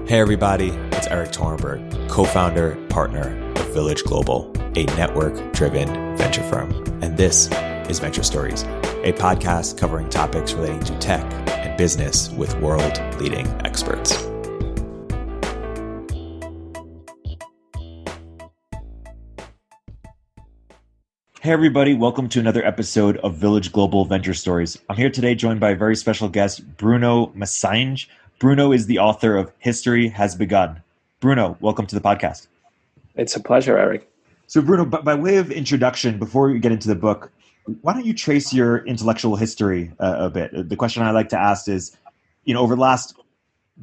Hey everybody, it's Erik Torenberg, co-founder, partner of Village Global, a network-driven venture firm. And this is Venture Stories, a podcast covering topics relating to tech and business with world-leading experts. Hey everybody, welcome to another episode of Village Global Venture Stories. I'm here today joined by a very special guest, Bruno Maçães. Bruno is the author of History Has Begun. Bruno, welcome to the podcast. It's a pleasure, Erik. So Bruno, by way of introduction, before we get into the book, why don't you trace your intellectual history a bit? The question I like to ask is, over the last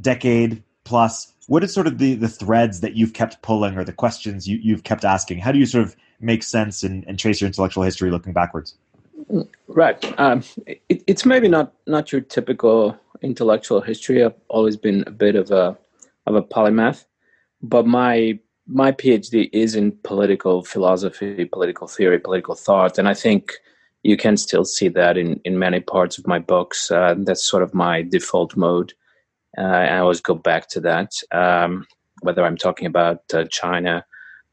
decade plus, what is sort of the threads that you've kept pulling or the questions you've kept asking? How do you sort of make sense and trace your intellectual history looking backwards? Right. It's maybe not your typical intellectual history. I've always been a bit of a polymath, but my PhD is in political philosophy, political theory, political thought, and I think you can still see that in many parts of my books. That's sort of my default mode. I always go back to that, whether I'm talking about China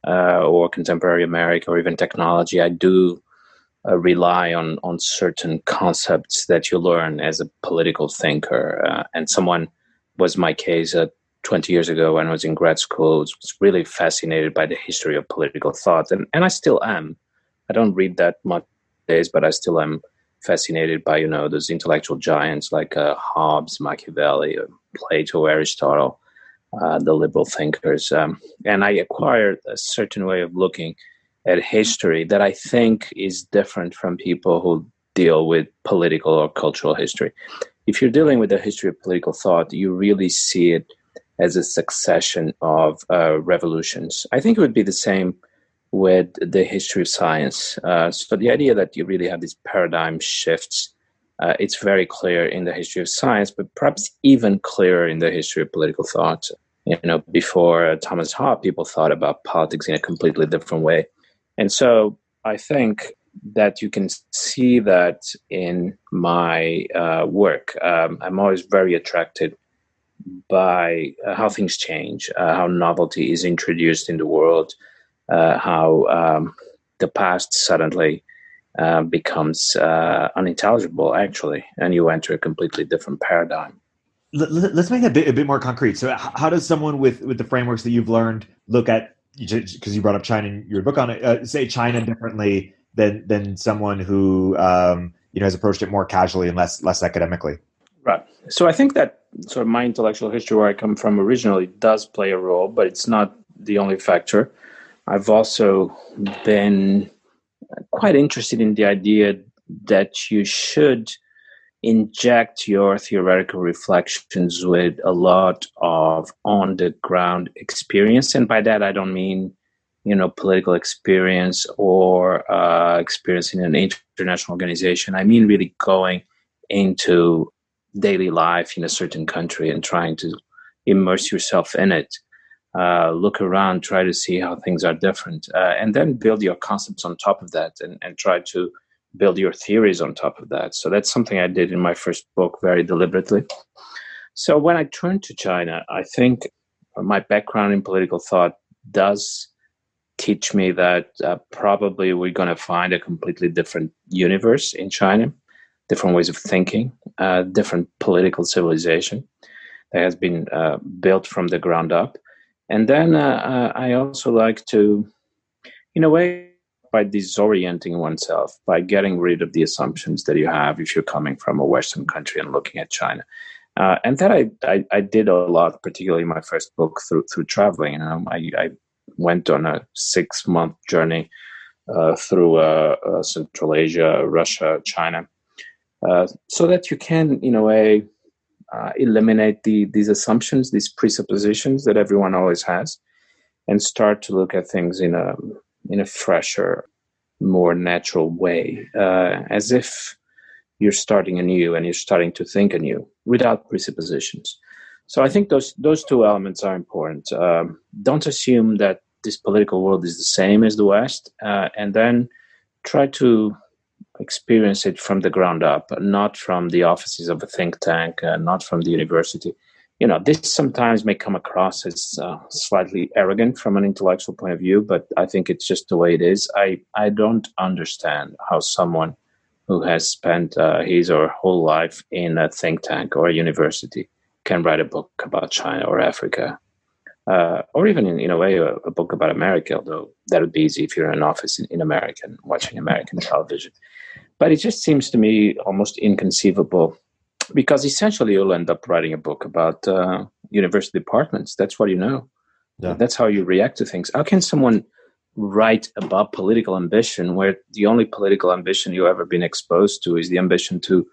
or contemporary America or even technology. I do rely on certain concepts that you learn as a political thinker. And someone was my case 20 years ago when I was in grad school. I was really fascinated by the history of political thought. And I still am. I don't read that much days, but I still am fascinated by, those intellectual giants like Hobbes, Machiavelli, Plato, Aristotle, the liberal thinkers. And I acquired a certain way of looking at history that I think is different from people who deal with political or cultural history. If you're dealing with the history of political thought, you really see it as a succession of revolutions. I think it would be the same with the history of science. So the idea that you really have these paradigm shifts, it's very clear in the history of science, but perhaps even clearer in the history of political thought. Before Thomas Hobbes, people thought about politics in a completely different way. And so I think that you can see that in my work. I'm always very attracted by how things change, how novelty is introduced in the world, how the past suddenly becomes unintelligible, actually, and you enter a completely different paradigm. Let's make it a bit more concrete. So how does someone with the frameworks that you've learned look at, because you brought up China in your book on it, say China differently than someone who has approached it more casually and less academically? Right. So I think that sort of my intellectual history, where I come from originally, does play a role, but it's not the only factor. I've also been quite interested in the idea that you should inject your theoretical reflections with a lot of on-the-ground experience. And by that, I don't mean, political experience or experience in an international organization. I mean really going into daily life in a certain country and trying to immerse yourself in it. Look around, try to see how things are different, and then build your concepts on top of that and try to build your theories on top of that. So that's something I did in my first book very deliberately. So when I turned to China, I think my background in political thought does teach me that probably we're going to find a completely different universe in China, different ways of thinking, different political civilization that has been built from the ground up. And then I also like to, in a way, by disorienting oneself, by getting rid of the assumptions that you have if you're coming from a Western country and looking at China. And that I did a lot, particularly in my first book, through traveling. I went on a 6-month journey through Central Asia, Russia, China, so that you can, in a way, eliminate these assumptions, these presuppositions that everyone always has, and start to look at things in a fresher, more natural way, as if you're starting anew and you're starting to think anew without presuppositions. So I think those two elements are important. Don't assume that this political world is the same as the West, and then try to experience it from the ground up, not from the offices of a think tank, not from the university, this sometimes may come across as slightly arrogant from an intellectual point of view, but I think it's just the way it is. I don't understand how someone who has spent his or her whole life in a think tank or a university can write a book about China or Africa, or even in a way a book about America, although that would be easy if you're in an office in America and watching American television. But it just seems to me almost inconceivable, because essentially you'll end up writing a book about university departments. That's what you know. Yeah. That's how you react to things. How can someone write about political ambition where the only political ambition you've ever been exposed to is the ambition to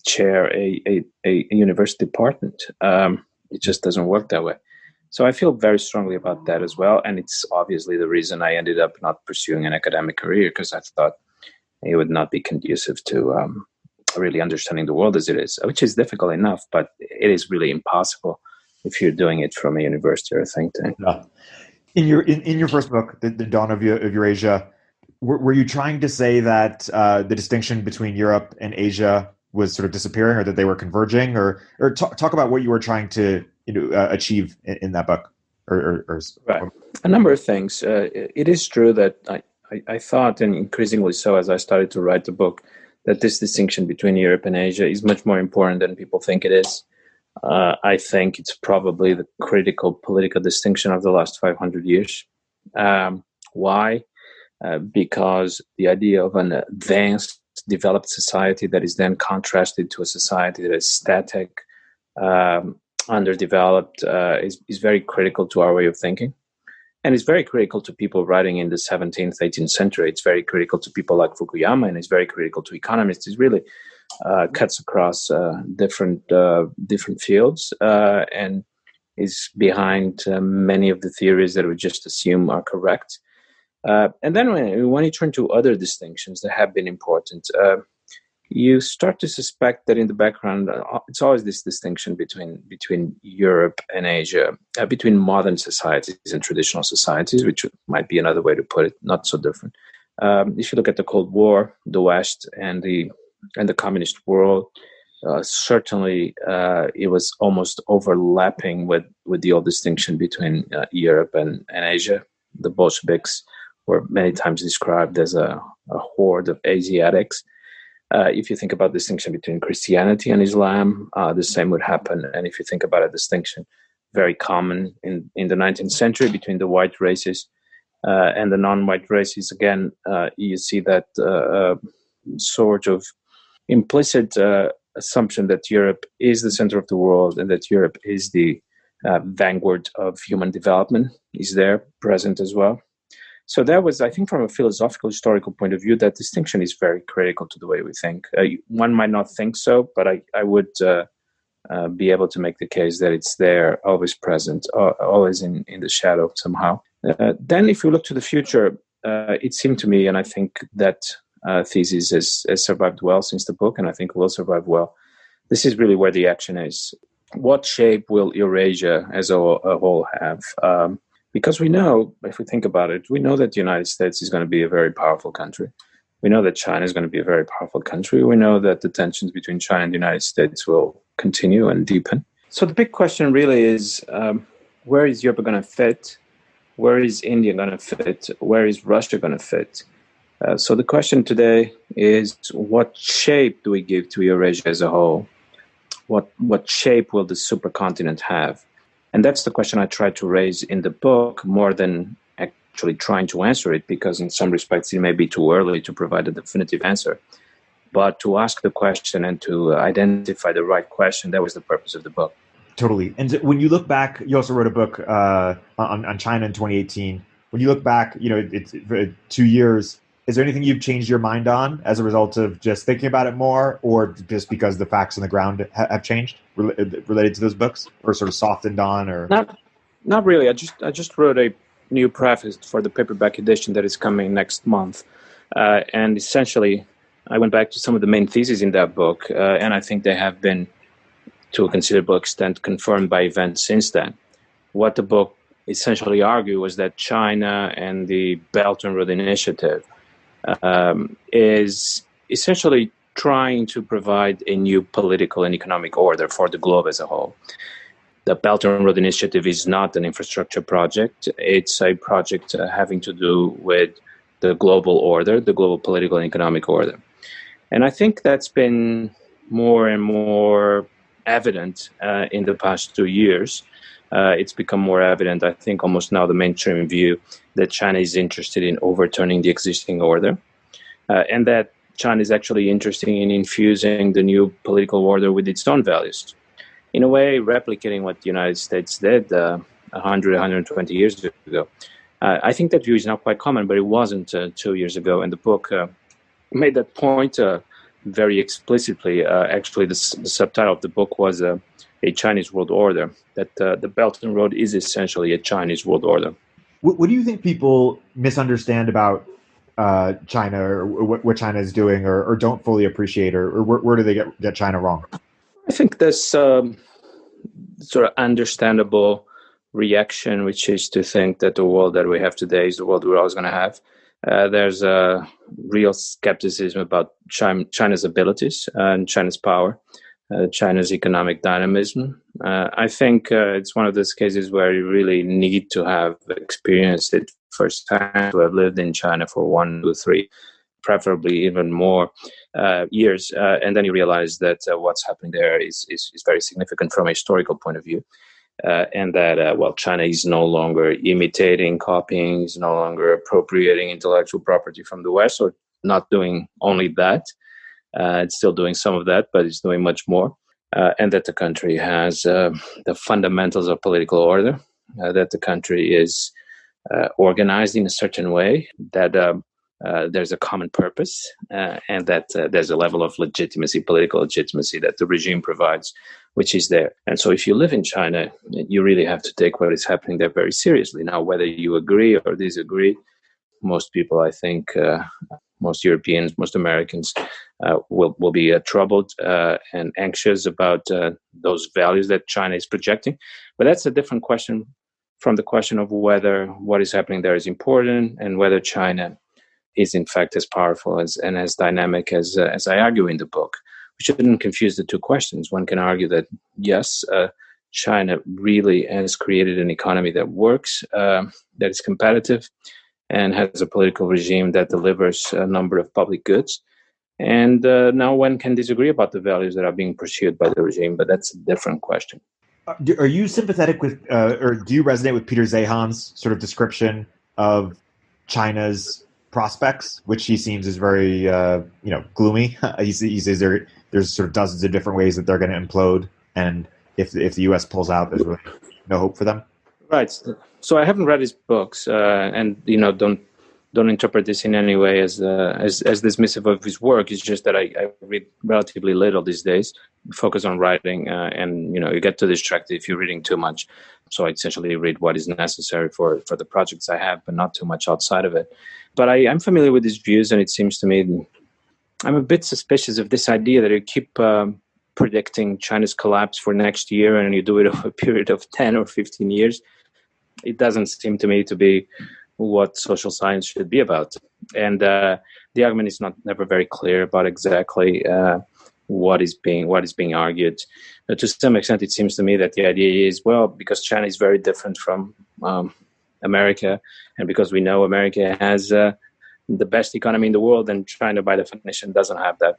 chair a university department? It just doesn't work that way. So I feel very strongly about that as well. And it's obviously the reason I ended up not pursuing an academic career, because I thought it would not be conducive to really understanding the world as it is, which is difficult enough, but it is really impossible if you're doing it from a university or a think tank. Yeah. In your first book, The Dawn of Eurasia, were you trying to say that the distinction between Europe and Asia was sort of disappearing, or that they were converging, or talk about what you were trying to achieve in that book? Right. A number of things. It is true that I thought, and increasingly so as I started to write the book, that this distinction between Europe and Asia is much more important than people think it is. I think it's probably the critical political distinction of the last 500 years. Why? Because the idea of an advanced, developed society that is then contrasted to a society that is static, underdeveloped, is very critical to our way of thinking. And it's very critical to people writing in the 17th, 18th century. It's very critical to people like Fukuyama, and it's very critical to economists. It really cuts across different fields and is behind many of the theories that we just assume are correct. And then when you turn to other distinctions that have been important, you start to suspect that in the background, it's always this distinction between Europe and Asia, between modern societies and traditional societies, which might be another way to put it, not so different. If you look at the Cold War, the West and the communist world, certainly it was almost overlapping with the old distinction between Europe and Asia. The Bolsheviks were many times described as a horde of Asiatics. If you think about the distinction between Christianity and Islam, the same would happen. And if you think about a distinction very common in the 19th century between the white races and the non-white races, again, you see that sort of implicit assumption that Europe is the center of the world and that Europe is the vanguard of human development is there present as well. So that was, I think, from a philosophical, historical point of view, that distinction is very critical to the way we think. One might not think so, but I would be able to make the case that it's there, always present, always in the shadow somehow. Then if you look to the future, it seemed to me, and I think that thesis has survived well since the book, and I think will survive well. This is really where the action is. What shape will Eurasia as a whole have? Because we know, if we think about it, we know that the United States is going to be a very powerful country. We know that China is going to be a very powerful country. We know that the tensions between China and the United States will continue and deepen. So the big question really is, where is Europe going to fit? Where is India going to fit? Where is Russia going to fit? So the question today is, what shape do we give to Eurasia as a whole? What shape will the supercontinent have? And that's the question I tried to raise in the book, more than actually trying to answer it, because in some respects it may be too early to provide a definitive answer. But to ask the question and to identify the right question, that was the purpose of the book. Totally. And when you look back, you also wrote a book on China in 2018. When you look back, it's 2 years. Is there anything you've changed your mind on as a result of just thinking about it more, or just because the facts on the ground have changed related to those books, or sort of softened on, or not really? I just wrote a new preface for the paperback edition that is coming next month, and essentially I went back to some of the main theses in that book, and I think they have been, to a considerable extent, confirmed by events since then. What the book essentially argued was that China and the Belt and Road Initiative is essentially trying to provide a new political and economic order for the globe as a whole. The Belt and Road Initiative is not an infrastructure project. It's a project having to do with the global order, the global political and economic order. And I think that's been more and more evident in the past 2 years. It's become more evident, I think, almost now the mainstream view that China is interested in overturning the existing order, and that China is actually interested in infusing the new political order with its own values. In a way, replicating what the United States did 100, 120 years ago. I think that view is now quite common, but it wasn't 2 years ago. And the book made that point very explicitly. Actually, the subtitle of the book was A Chinese World Order, that the Belt and Road is essentially a Chinese world order. What do you think people misunderstand about China, or what China is doing, or don't fully appreciate, or where do they get China wrong? I think there's sort of understandable reaction, which is to think that the world that we have today is the world we're always going to have. There's a real skepticism about China's abilities and China's power, China's economic dynamism. I think it's one of those cases where you really need to have experienced it firsthand, to have lived in China for 1, 2, 3, preferably even more years, and then you realize that what's happening there is very significant from a historical point of view, and that China is no longer imitating, copying, is no longer appropriating intellectual property from the West, or not doing only that. It's still doing some of that, but it's doing much more, and that the country has the fundamentals of political order, that the country is organized in a certain way, that there's a common purpose, and that there's a level of legitimacy, political legitimacy, that the regime provides, which is there. And so if you live in China, you really have to take what is happening there very seriously. Now, whether you agree or disagree, most people, I think, most Europeans, most Americans will be troubled and anxious about those values that China is projecting. But that's a different question from the question of whether what is happening there is important, and whether China is in fact as powerful and as dynamic as I argue in the book. We shouldn't confuse the two questions. One can argue that, yes, China really has created an economy that works, that is competitive, and has a political regime that delivers a number of public goods. And now one can disagree about the values that are being pursued by the regime, but that's a different question. Are you sympathetic with, or do you resonate with Peter Zeihan's sort of description of China's prospects, which he seems is very, gloomy? He says there's sort of dozens of different ways that they're going to implode, and if the U.S. pulls out, there's really no hope for them. Right. So I haven't read his books, and don't interpret this in any way as dismissive of his work. It's just that I read relatively little these days, focus on writing, and you get too distracted if you're reading too much. So I essentially read what is necessary for the projects I have, but not too much outside of it. But I'm familiar with his views, and it seems to me I'm a bit suspicious of this idea that you keep predicting China's collapse for next year, and you do it over a period of 10 or 15 years. It doesn't seem to me to be what social science should be about. And the argument is never very clear about exactly what is being argued. To some extent, it seems to me that the idea is, because China is very different from America, and because we know America has the best economy in the world, and China, by definition, doesn't have that,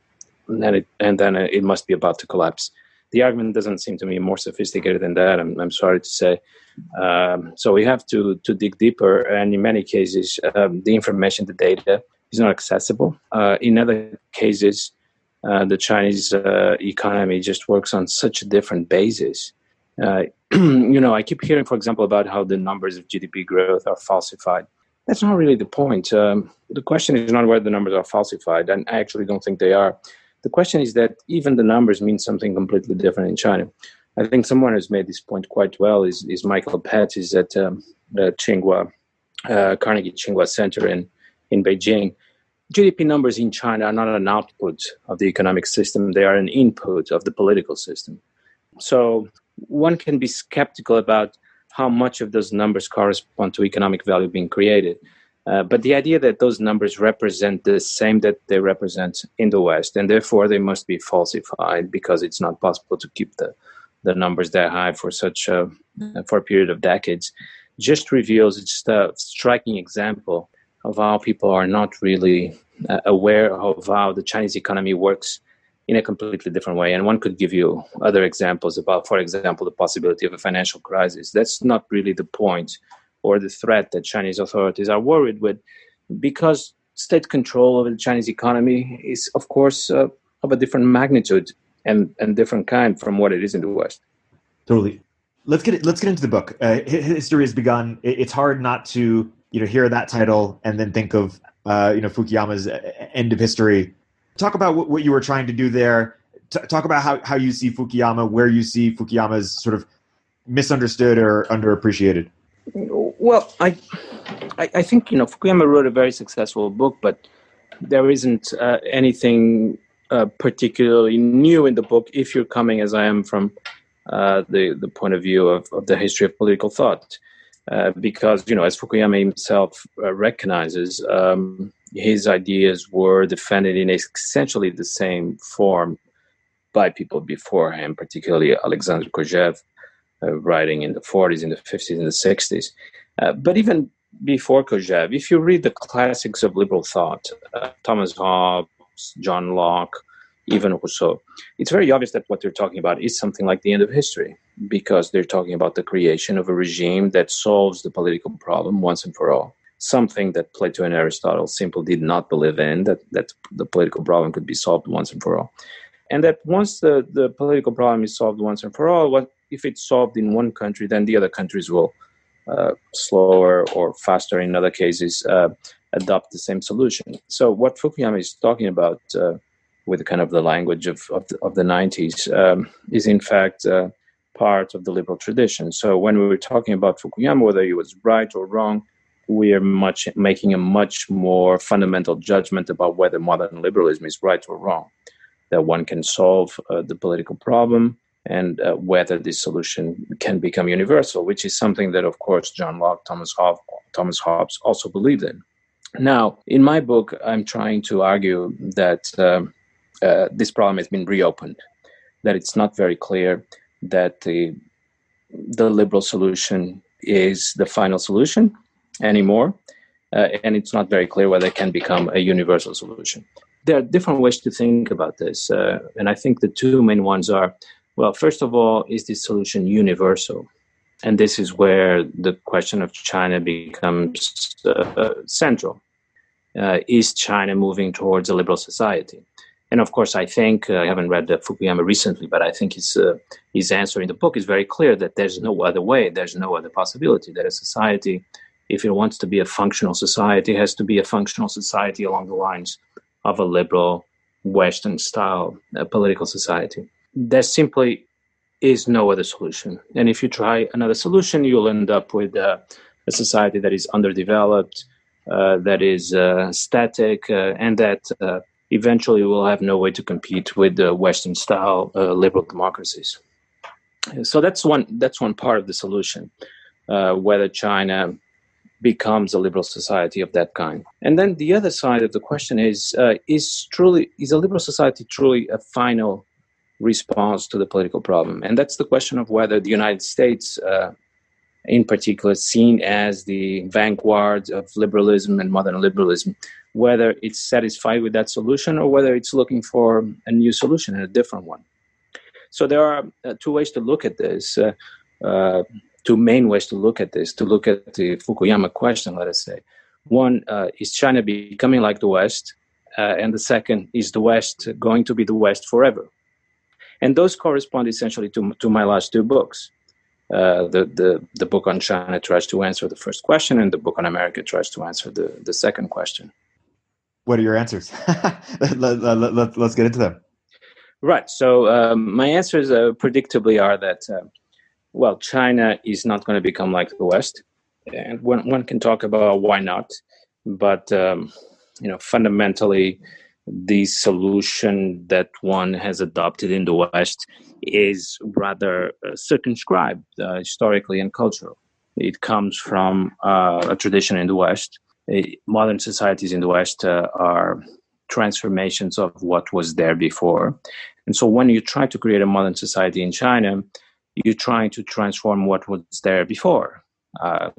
and then it must be about to collapse. The argument doesn't seem to me more sophisticated than that, I'm sorry to say. So we have to dig deeper, and in many cases, the information, the data is not accessible. In other cases, the Chinese economy just works on such a different basis. I keep hearing, for example, about how the numbers of GDP growth are falsified. That's not really the point. The question is not whether the numbers are falsified, and I actually don't think they are. The question is that even the numbers mean something completely different in China. I think someone who's made this point quite well is Michael Pett, is at the Carnegie Tsinghua Center in Beijing. GDP numbers in China are not an output of the economic system. They are an input of the political system. So one can be skeptical about how much of those numbers correspond to economic value being created. But the idea that those numbers represent the same that they represent in the West, and therefore they must be falsified because it's not possible to keep the numbers that high for for a period of decades, just reveals it's a striking example of how people are not really aware of how the Chinese economy works in a completely different way. And one could give you other examples about, for example, the possibility of a financial crisis. That's not really the point or the threat that Chinese authorities are worried with, because state control over the Chinese economy is, of course, of a different magnitude and different kind from what it is in the West. Totally. Let's get into the book. History has begun. It's hard not to hear that title and then think of Fukuyama's End of History. Talk about what you were trying to do there. Talk about how you see Fukuyama, where you see Fukuyama's sort of misunderstood or underappreciated. Well, I think Fukuyama wrote a very successful book, but there isn't anything particularly new in the book if you're coming, as I am, from the point of view of the history of political thought. Because, as Fukuyama himself recognizes, his ideas were defended in essentially the same form by people before him, particularly Alexander Kojève, writing in the 40s, in the 50s, in the 60s. But even before Kojève, if you read the classics of liberal thought, Thomas Hobbes, John Locke, even Rousseau, it's very obvious that what they're talking about is something like the end of history, because they're talking about the creation of a regime that solves the political problem once and for all, something that Plato and Aristotle simply did not believe in, that the political problem could be solved once and for all. And that once the political problem is solved once and for all, if it's solved in one country, then the other countries will slower or faster in other cases adopt the same solution. So what Fukuyama is talking about with kind of the language of the 90s is in fact part of the liberal tradition. So when we were talking about Fukuyama, whether he was right or wrong, we are making a much more fundamental judgment about whether modern liberalism is right or wrong, that one can solve the political problem, and whether this solution can become universal, which is something that, of course, John Locke, Thomas Hobbes also believed in. Now, in my book, I'm trying to argue that this problem has been reopened, that it's not very clear that the liberal solution is the final solution anymore, and it's not very clear whether it can become a universal solution. There are different ways to think about this, and I think the two main ones are, well, first of all, is this solution universal? And this is where the question of China becomes central. Is China moving towards a liberal society? And of course, I think, I haven't read Fukuyama recently, but I think his answer in the book is very clear that there's no other way, there's no other possibility, that a society, if it wants to be a functional society, has to be a functional society along the lines of a liberal Western-style political society. There simply is no other solution. And if you try another solution, you'll end up with a society that is underdeveloped, that is static, and that eventually will have no way to compete with the Western-style liberal democracies. So that's one part of the solution, whether China becomes a liberal society of that kind. And then the other side of the question is a liberal society truly a final response to the political problem? And that's the question of whether the United States, in particular, seen as the vanguard of liberalism and modern liberalism, whether it's satisfied with that solution or whether it's looking for a new solution and a different one. So there are two ways to look at this, two main ways to look at this, to look at the Fukuyama question, let us say. One, is China becoming like the West? And the second, is the West going to be the West forever? And those correspond essentially to my last two books. The book on China tries to answer the first question, and the book on America tries to answer the second question. What are your answers? Let's get into them. Right. So my answers predictably are that, China is not going to become like the West. And one can talk about why not. But, fundamentally, the solution that one has adopted in the West is rather circumscribed historically and culturally. It comes from a tradition in the West modern societies in the West are transformations of what was there before. And so when you try to create a modern society in China, you're trying to transform what was there before.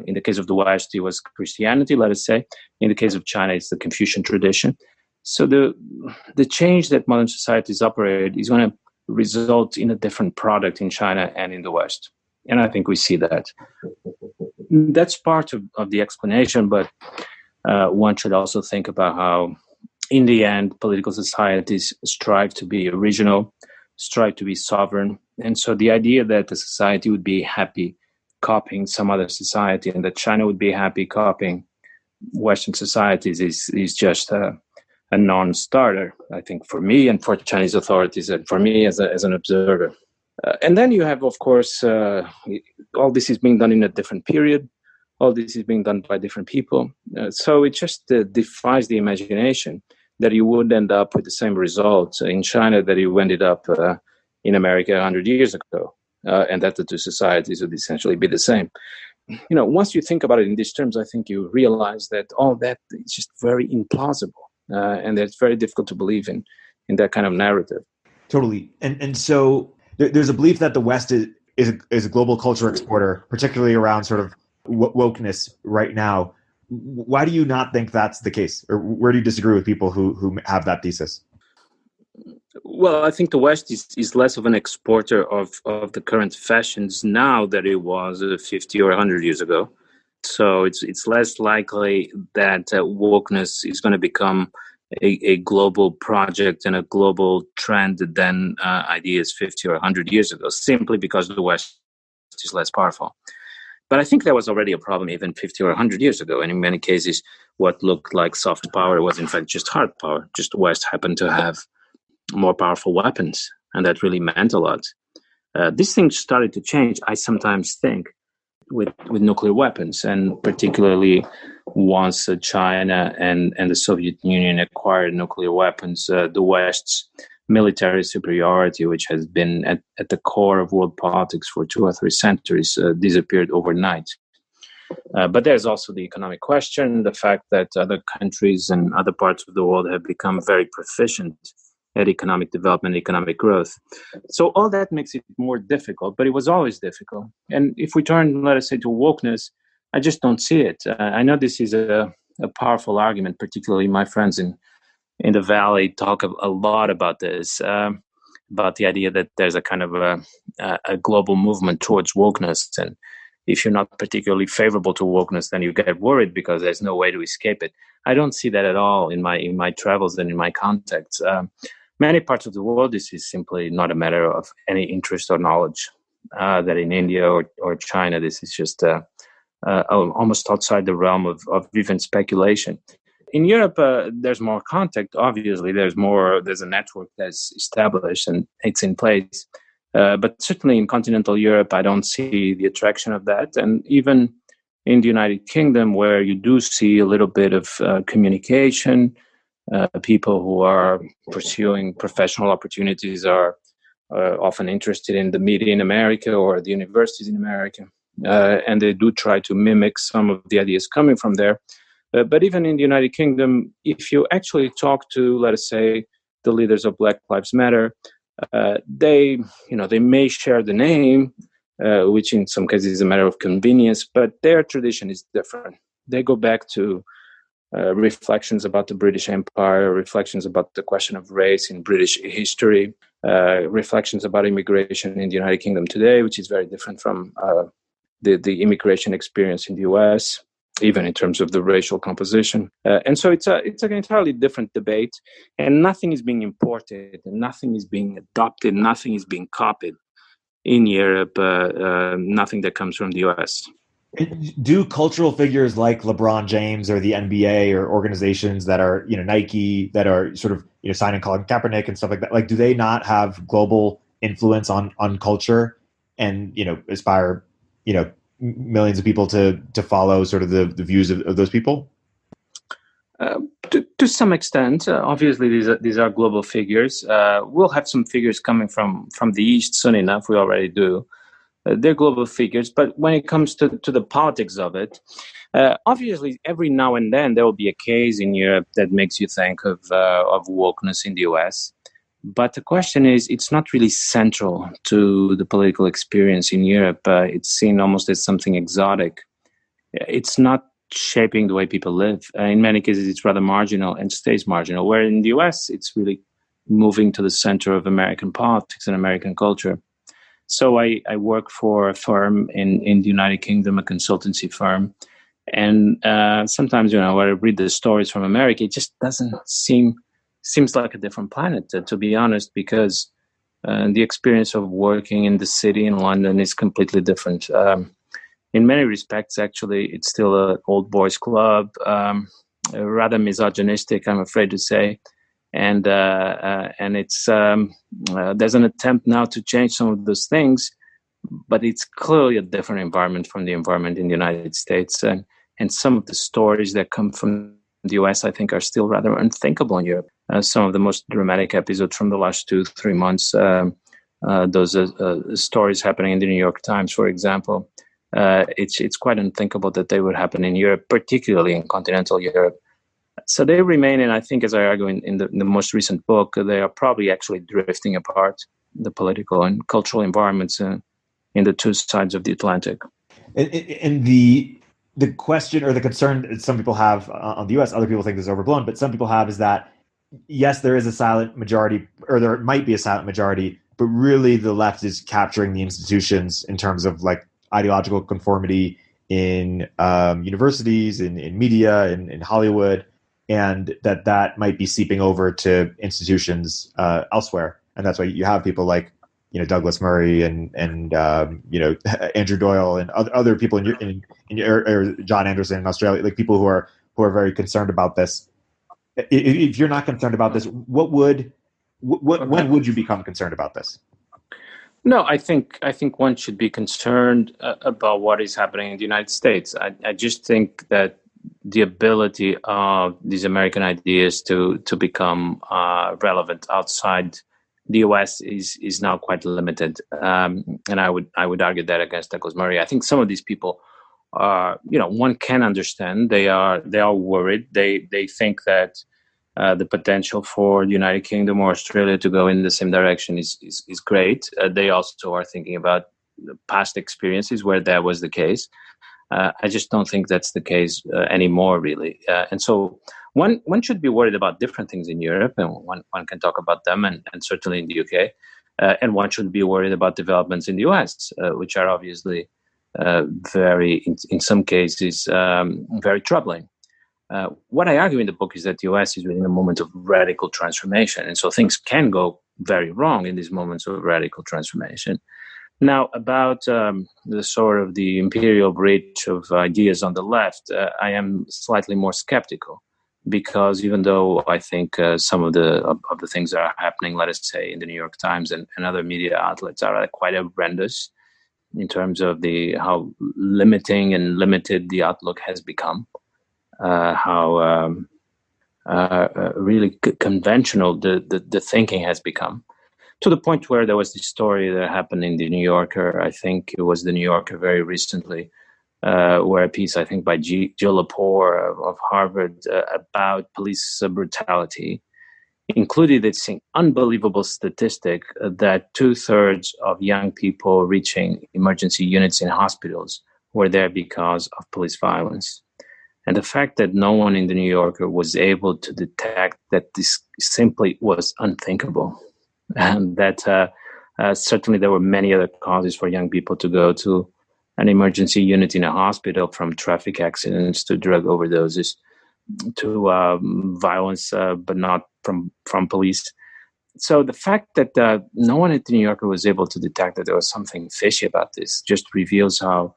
In the case of the West, it was Christianity, let us say. In the case of China, it's the Confucian tradition. So the change that modern societies operate is going to result in a different product in China and in the West. And I think we see that. That's part of the explanation, but one should also think about how, in the end, political societies strive to be original, strive to be sovereign. And so the idea that the society would be happy copying some other society and that China would be happy copying Western societies is just a non-starter, I think, for me and for Chinese authorities and for me as an observer. And then you have, of course, all this is being done in a different period. All this is being done by different people. So it just defies the imagination that you would end up with the same results in China that you ended up in America 100 years ago, and that the two societies would essentially be the same. Once you think about it in these terms, I think you realize that all that is just very implausible, and that it's very difficult to believe in that kind of narrative. Totally. And so there's a belief that the West is a global culture exporter, particularly around sort of wokeness right now. Why do you not think that's the case? Or where do you disagree with people who have that thesis? Well, I think the West is less of an exporter of the current fashions now than it was 50 or 100 years ago. So it's less likely that wokeness is going to become a global project and a global trend than ideas 50 or 100 years ago, simply because the West is less powerful. But I think there was already a problem even 50 or 100 years ago. And in many cases, what looked like soft power was in fact just hard power. Just the West happened to have more powerful weapons. And that really meant a lot. These things started to change, I sometimes think, with nuclear weapons. And particularly once China and the Soviet Union acquired nuclear weapons, the West's military superiority, which has been at the core of world politics for 2 or 3 centuries, disappeared overnight. But there's also the economic question, the fact that other countries and other parts of the world have become very proficient at economic development, economic growth. So all that makes it more difficult, but it was always difficult. And if we turn, let us say, to wokeness, I just don't see it. I know this is a powerful argument, particularly my friends in the Valley talk a lot about this, about the idea that there's a kind of a global movement towards wokeness. And if you're not particularly favorable to wokeness, then you get worried because there's no way to escape it. I don't see that at all in my travels and in my contacts. Many parts of the world, this is simply not a matter of any interest or knowledge. That in India or China, this is just almost outside the realm of even speculation. In Europe, there's more contact. Obviously, there's a network that's established and it's in place. But certainly in continental Europe, I don't see the attraction of that. And even in the United Kingdom, where you do see a little bit of communication, people who are pursuing professional opportunities are often interested in the media in America or the universities in America. And they do try to mimic some of the ideas coming from there. But even in the United Kingdom, if you actually talk to, let us say, the leaders of Black Lives Matter, they may share the name, which in some cases is a matter of convenience, but their tradition is different. They go back to reflections about the British Empire, reflections about the question of race in British history, reflections about immigration in the United Kingdom today, which is very different from the immigration experience in the US, even in terms of the racial composition. And so it's an entirely different debate, and nothing is being imported, and nothing is being adopted, nothing is being copied in Europe, nothing that comes from the US. Do cultural figures like LeBron James or the NBA or organizations that are, Nike, that are sort of, signing Colin Kaepernick and stuff like that, like, do they not have global influence on culture and, aspire, millions of people to follow sort of the views of those people? To some extent, obviously these are global figures. We'll have some figures coming from the East soon enough. We already do. they're global figures. But when it comes to the politics of it, obviously, every now and then there will be a case in Europe that makes you think of wokeness in the US. But the question is, it's not really central to the political experience in Europe. It's seen almost as something exotic. It's not shaping the way people live. In many cases, it's rather marginal and stays marginal, where in the US, it's really moving to the center of American politics and American culture. So I work for a firm in the United Kingdom, a consultancy firm. And sometimes, when I read the stories from America, it just doesn't seems like a different planet, to be honest, because the experience of working in the city in London is completely different. In many respects, actually, it's still an old boys club, rather misogynistic, I'm afraid to say. And it's there's an attempt now to change some of those things, but it's clearly a different environment from the environment in the United States. And some of the stories that come from the US, I think, are still rather unthinkable in Europe. Some of the most dramatic episodes from the last 2-3 months, those stories happening in the New York Times, for example, it's quite unthinkable that they would happen in Europe, particularly in continental Europe. So they remain, and I think, as I argue in the most recent book, they are probably actually drifting apart, the political and cultural environments in the two sides of the Atlantic. And the question or the concern that some people have on the U.S., other people think this is overblown, but some people have is that, yes, there is a silent majority, or there might be a silent majority, but really the left is capturing the institutions in terms of like ideological conformity in universities, in media, in Hollywood, and that might be seeping over to institutions elsewhere. And that's why you have people like, Douglas Murray and Andrew Doyle and other people or John Anderson in Australia, like people who are very concerned about this. If you're not concerned about this, when would you become concerned about this? No, I think one should be concerned about what is happening in the United States. I just think that the ability of these American ideas to become relevant outside the US is now quite limited, and I would argue that against Douglas Murray. I think some of these people are, one can understand. They are worried. They think that the potential for the United Kingdom or Australia to go in the same direction is great. They also are thinking about past experiences where that was the case. I just don't think that's the case anymore, really. And so one should be worried about different things in Europe, and one can talk about them, and certainly in the UK. And one should be worried about developments in the US, which are obviously very, in some cases, very troubling. What I argue in the book is that the US is really in a moment of radical transformation. And so things can go very wrong in these moments of radical transformation. Now, about the sort of the imperial reach of ideas on the left, I am slightly more skeptical, because even though I think some of the things that are happening, let us say, in the New York Times and other media outlets are quite horrendous in terms of how limiting and limited the outlook has become, how really conventional the thinking has become, to the point where there was this story that happened in the New Yorker. I think it was the New Yorker very recently, where a piece, I think, by Jill Lepore of Harvard about police brutality included this unbelievable statistic that 2/3 of young people reaching emergency units in hospitals were there because of police violence. And the fact that no one in the New Yorker was able to detect that this simply was unthinkable. And that certainly there were many other causes for young people to go to an emergency unit in a hospital, from traffic accidents to drug overdoses to violence, but not from police. So the fact that no one at the New Yorker was able to detect that there was something fishy about this just reveals how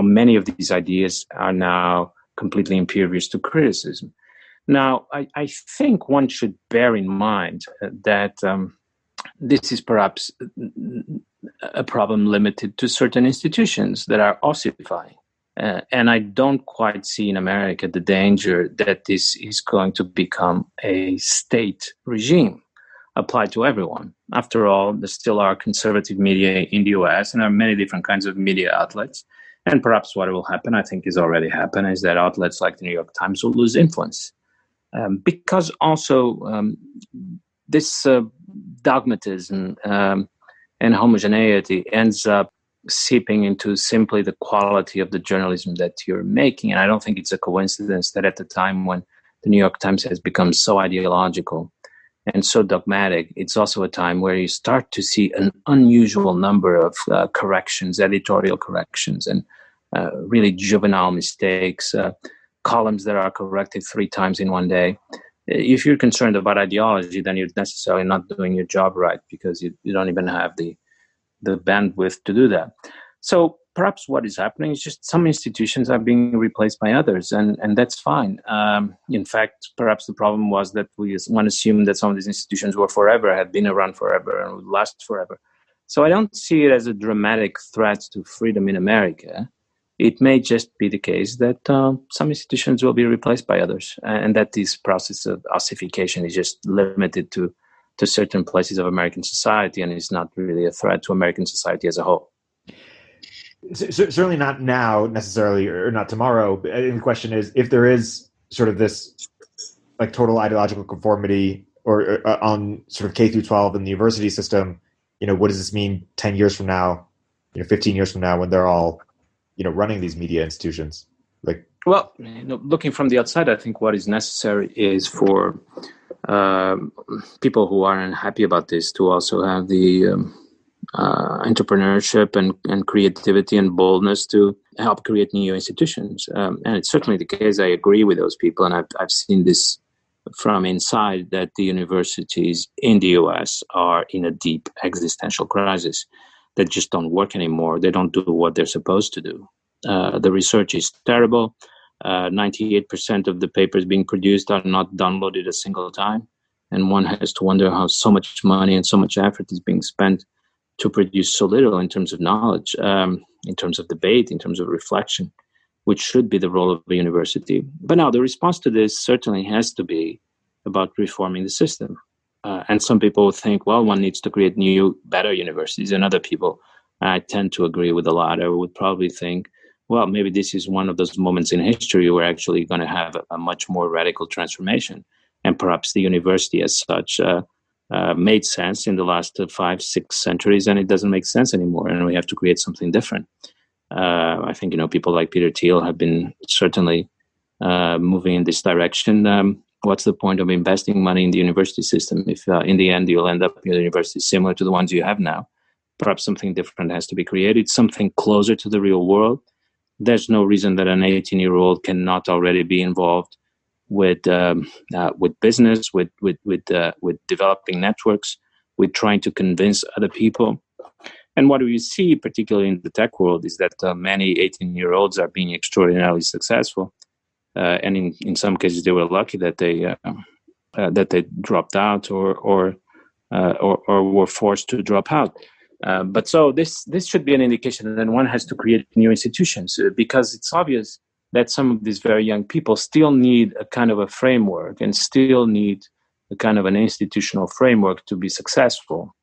many of these ideas are now completely impervious to criticism. Now, I think one should bear in mind that this is perhaps a problem limited to certain institutions that are ossifying. And I don't quite see in America the danger that this is going to become a state regime. apply to everyone. After all, there still are conservative media in the US, and there are many different kinds of media outlets. And perhaps what will happen, I think is already happened, is that outlets like the New York Times will lose influence. Because also this dogmatism and homogeneity ends up seeping into simply the quality of the journalism that you're making. And I don't think it's a coincidence that at the time when the New York Times has become so ideological and so dogmatic, it's also a time where you start to see an unusual number of corrections, editorial corrections, and really juvenile mistakes, columns that are corrected 3 times in one day. If you're concerned about ideology, then you're necessarily not doing your job right, because you don't even have the bandwidth to do that. So perhaps what is happening is just some institutions are being replaced by others, and that's fine. In fact, perhaps the problem was that one assumed that some of these institutions were forever, had been around forever, and would last forever. So I don't see it as a dramatic threat to freedom in America. It may just be the case that some institutions will be replaced by others, and that this process of ossification is just limited to certain places of American society, and is not really a threat to American society as a whole. Certainly not now necessarily, or not tomorrow. But the question is, if there is sort of this like total ideological conformity or on sort of K through 12 in the university system, what does this mean 10 years from now, 15 years from now, when they're all, running these media institutions? Well, looking from the outside, I think what is necessary is for people who are unhappy about this to also have the entrepreneurship and creativity and boldness to help create new institutions. And it's certainly the case. I agree with those people, and I've seen this from inside, that the universities in the US are in a deep existential crisis. That just don't work anymore. They don't do what they're supposed to do. The research is terrible. 98% of the papers being produced are not downloaded a single time. And one has to wonder how so much money and so much effort is being spent to produce so little in terms of knowledge, in terms of debate, in terms of reflection, which should be the role of a university. But now the response to this certainly has to be about reforming the system. And some people think, well, one needs to create new, better universities. And other people, I tend to agree with the latter, would probably think, well, maybe this is one of those moments in history where we're actually going to have a much more radical transformation. And perhaps the university as such made sense in the last 5-6 centuries, and it doesn't make sense anymore. And we have to create something different. I think, people like Peter Thiel have been certainly moving in this direction. What's the point of investing money in the university system if in the end you'll end up in a university similar to the ones you have now? Perhaps something different has to be created, something closer to the real world. There's no reason that an 18-year-old cannot already be involved with business, with developing networks, with trying to convince other people. And what we see, particularly in the tech world, is that many 18-year-olds are being extraordinarily successful. And in some cases, they were lucky that they dropped out or were forced to drop out. But so this should be an indication that one has to create new institutions, because it's obvious that some of these very young people still need a kind of a framework and still need a kind of an institutional framework to be successful.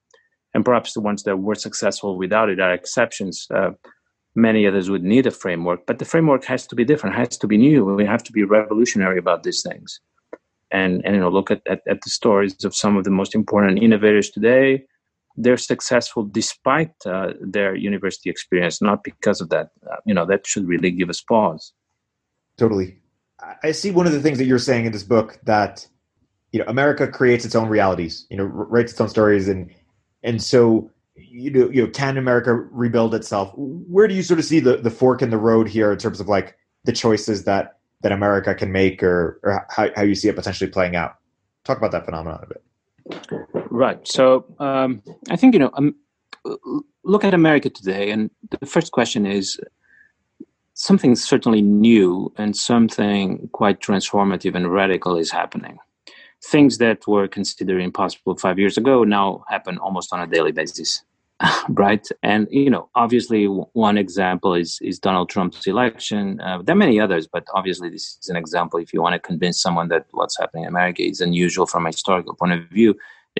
And perhaps the ones that were successful without it are exceptions. Many others would need a framework, but the framework has to be different, has to be new. We have to be revolutionary about these things. And look at the stories of some of the most important innovators today. They're successful despite their university experience, not because of that. That should really give us pause. Totally. I see one of the things that you're saying in this book, that America creates its own realities, writes its own stories, and so can America rebuild itself? Where do you sort of see the fork in the road here in terms of like the choices that America can make, or how you see it potentially playing out? Talk about that phenomenon a bit. Right. So I think, look at America today, and the first question is something certainly new and something quite transformative and radical is happening. Things that were considered impossible 5 years ago now happen almost on a daily basis, right? And, obviously one example is Donald Trump's election. There are many others, but obviously this is an example. If you want to convince someone that what's happening in America is unusual from a historical point of view,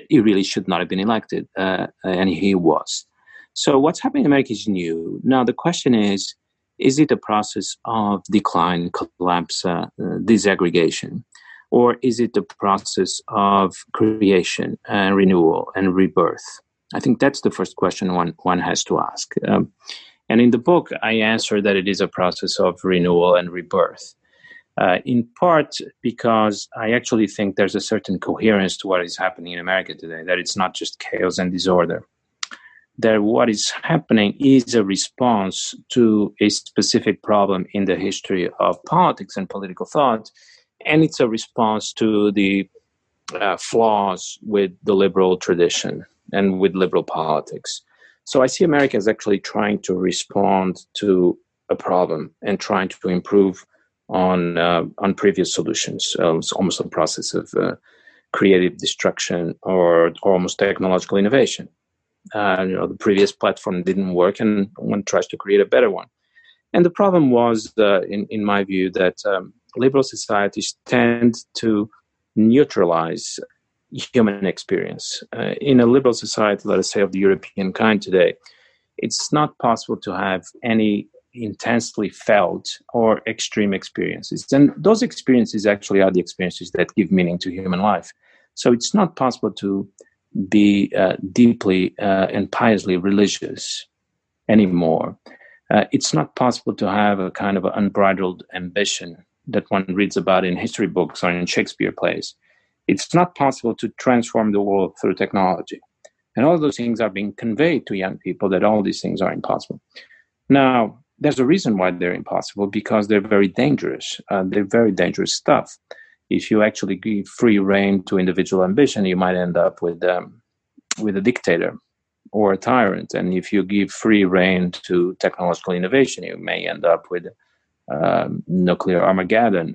he really should not have been elected, and he was. So what's happening in America is new. Now the question is it a process of decline, collapse, disaggregation, or is it a process of creation and renewal and rebirth? I think that's the first question one has to ask. And in the book, I answer that it is a process of renewal and rebirth. In part because I actually think there's a certain coherence to what is happening in America today, that it's not just chaos and disorder. That what is happening is a response to a specific problem in the history of politics and political thought, and it's a response to the flaws with the liberal tradition and with liberal politics. So I see America as actually trying to respond to a problem and trying to improve on previous solutions. It's almost a process of creative destruction or almost technological innovation. The previous platform didn't work, and one tries to create a better one. And the problem was, in my view, that liberal societies tend to neutralize human experience. In a liberal society, let us say of the European kind today, it's not possible to have any intensely felt or extreme experiences. And those experiences actually are the experiences that give meaning to human life. So it's not possible to be deeply and piously religious anymore. It's not possible to have a kind of unbridled ambition that one reads about in history books or in Shakespeare plays. It's not possible to transform the world through technology. And all those things are being conveyed to young people, that all these things are impossible. Now, there's a reason why they're impossible, because they're very dangerous. They're very dangerous stuff. If you actually give free rein to individual ambition, you might end up with a dictator or a tyrant. And if you give free rein to technological innovation, you may end up with nuclear Armageddon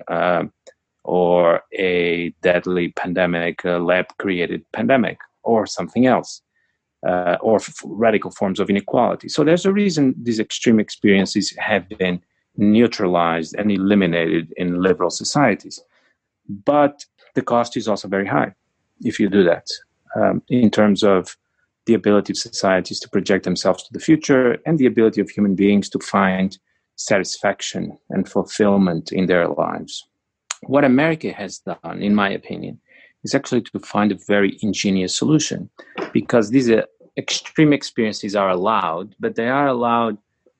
or a deadly pandemic, lab-created pandemic, or something else, or radical forms of inequality. So there's a reason these extreme experiences have been neutralized and eliminated in liberal societies. But the cost is also very high if you do that, in terms of the ability of societies to project themselves to the future and the ability of human beings to find satisfaction and fulfillment in their lives. What America has done, in my opinion, is actually to find a very ingenious solution, because these extreme experiences are allowed, but they are allowed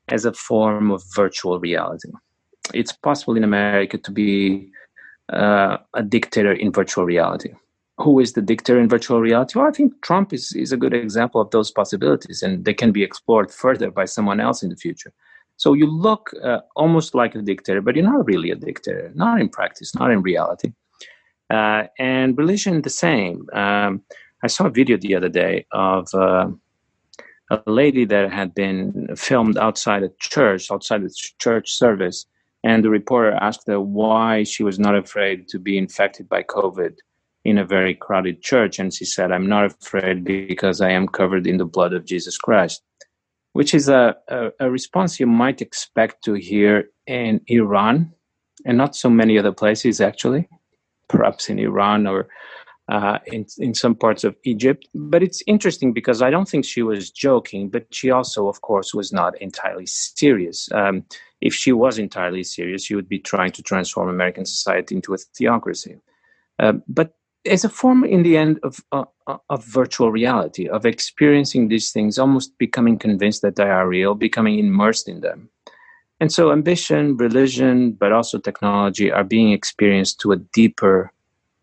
as a form of virtual reality. It's possible in America to be a dictator in virtual reality. Who is the dictator in virtual reality? Well, I think Trump is a good example of those possibilities, and they can be explored further by someone else in the future. So you look almost like a dictator, but you're not really a dictator, not in practice, not in reality. And religion, the same. I saw a video the other day of a lady that had been filmed outside a church service, and the reporter asked her why she was not afraid to be infected by COVID in a very crowded church. And she said, "I'm not afraid because I am covered in the blood of Jesus Christ," which is a response you might expect to hear in Iran and not so many other places, actually, perhaps in Iran or in some parts of Egypt. But it's interesting because I don't think she was joking, but she also, of course, was not entirely serious. If she was entirely serious, she would be trying to transform American society into a theocracy. But as a form, in the end, of virtual reality, of experiencing these things, almost becoming convinced that they are real, becoming immersed in them. And so ambition, religion, but also technology are being experienced to a deeper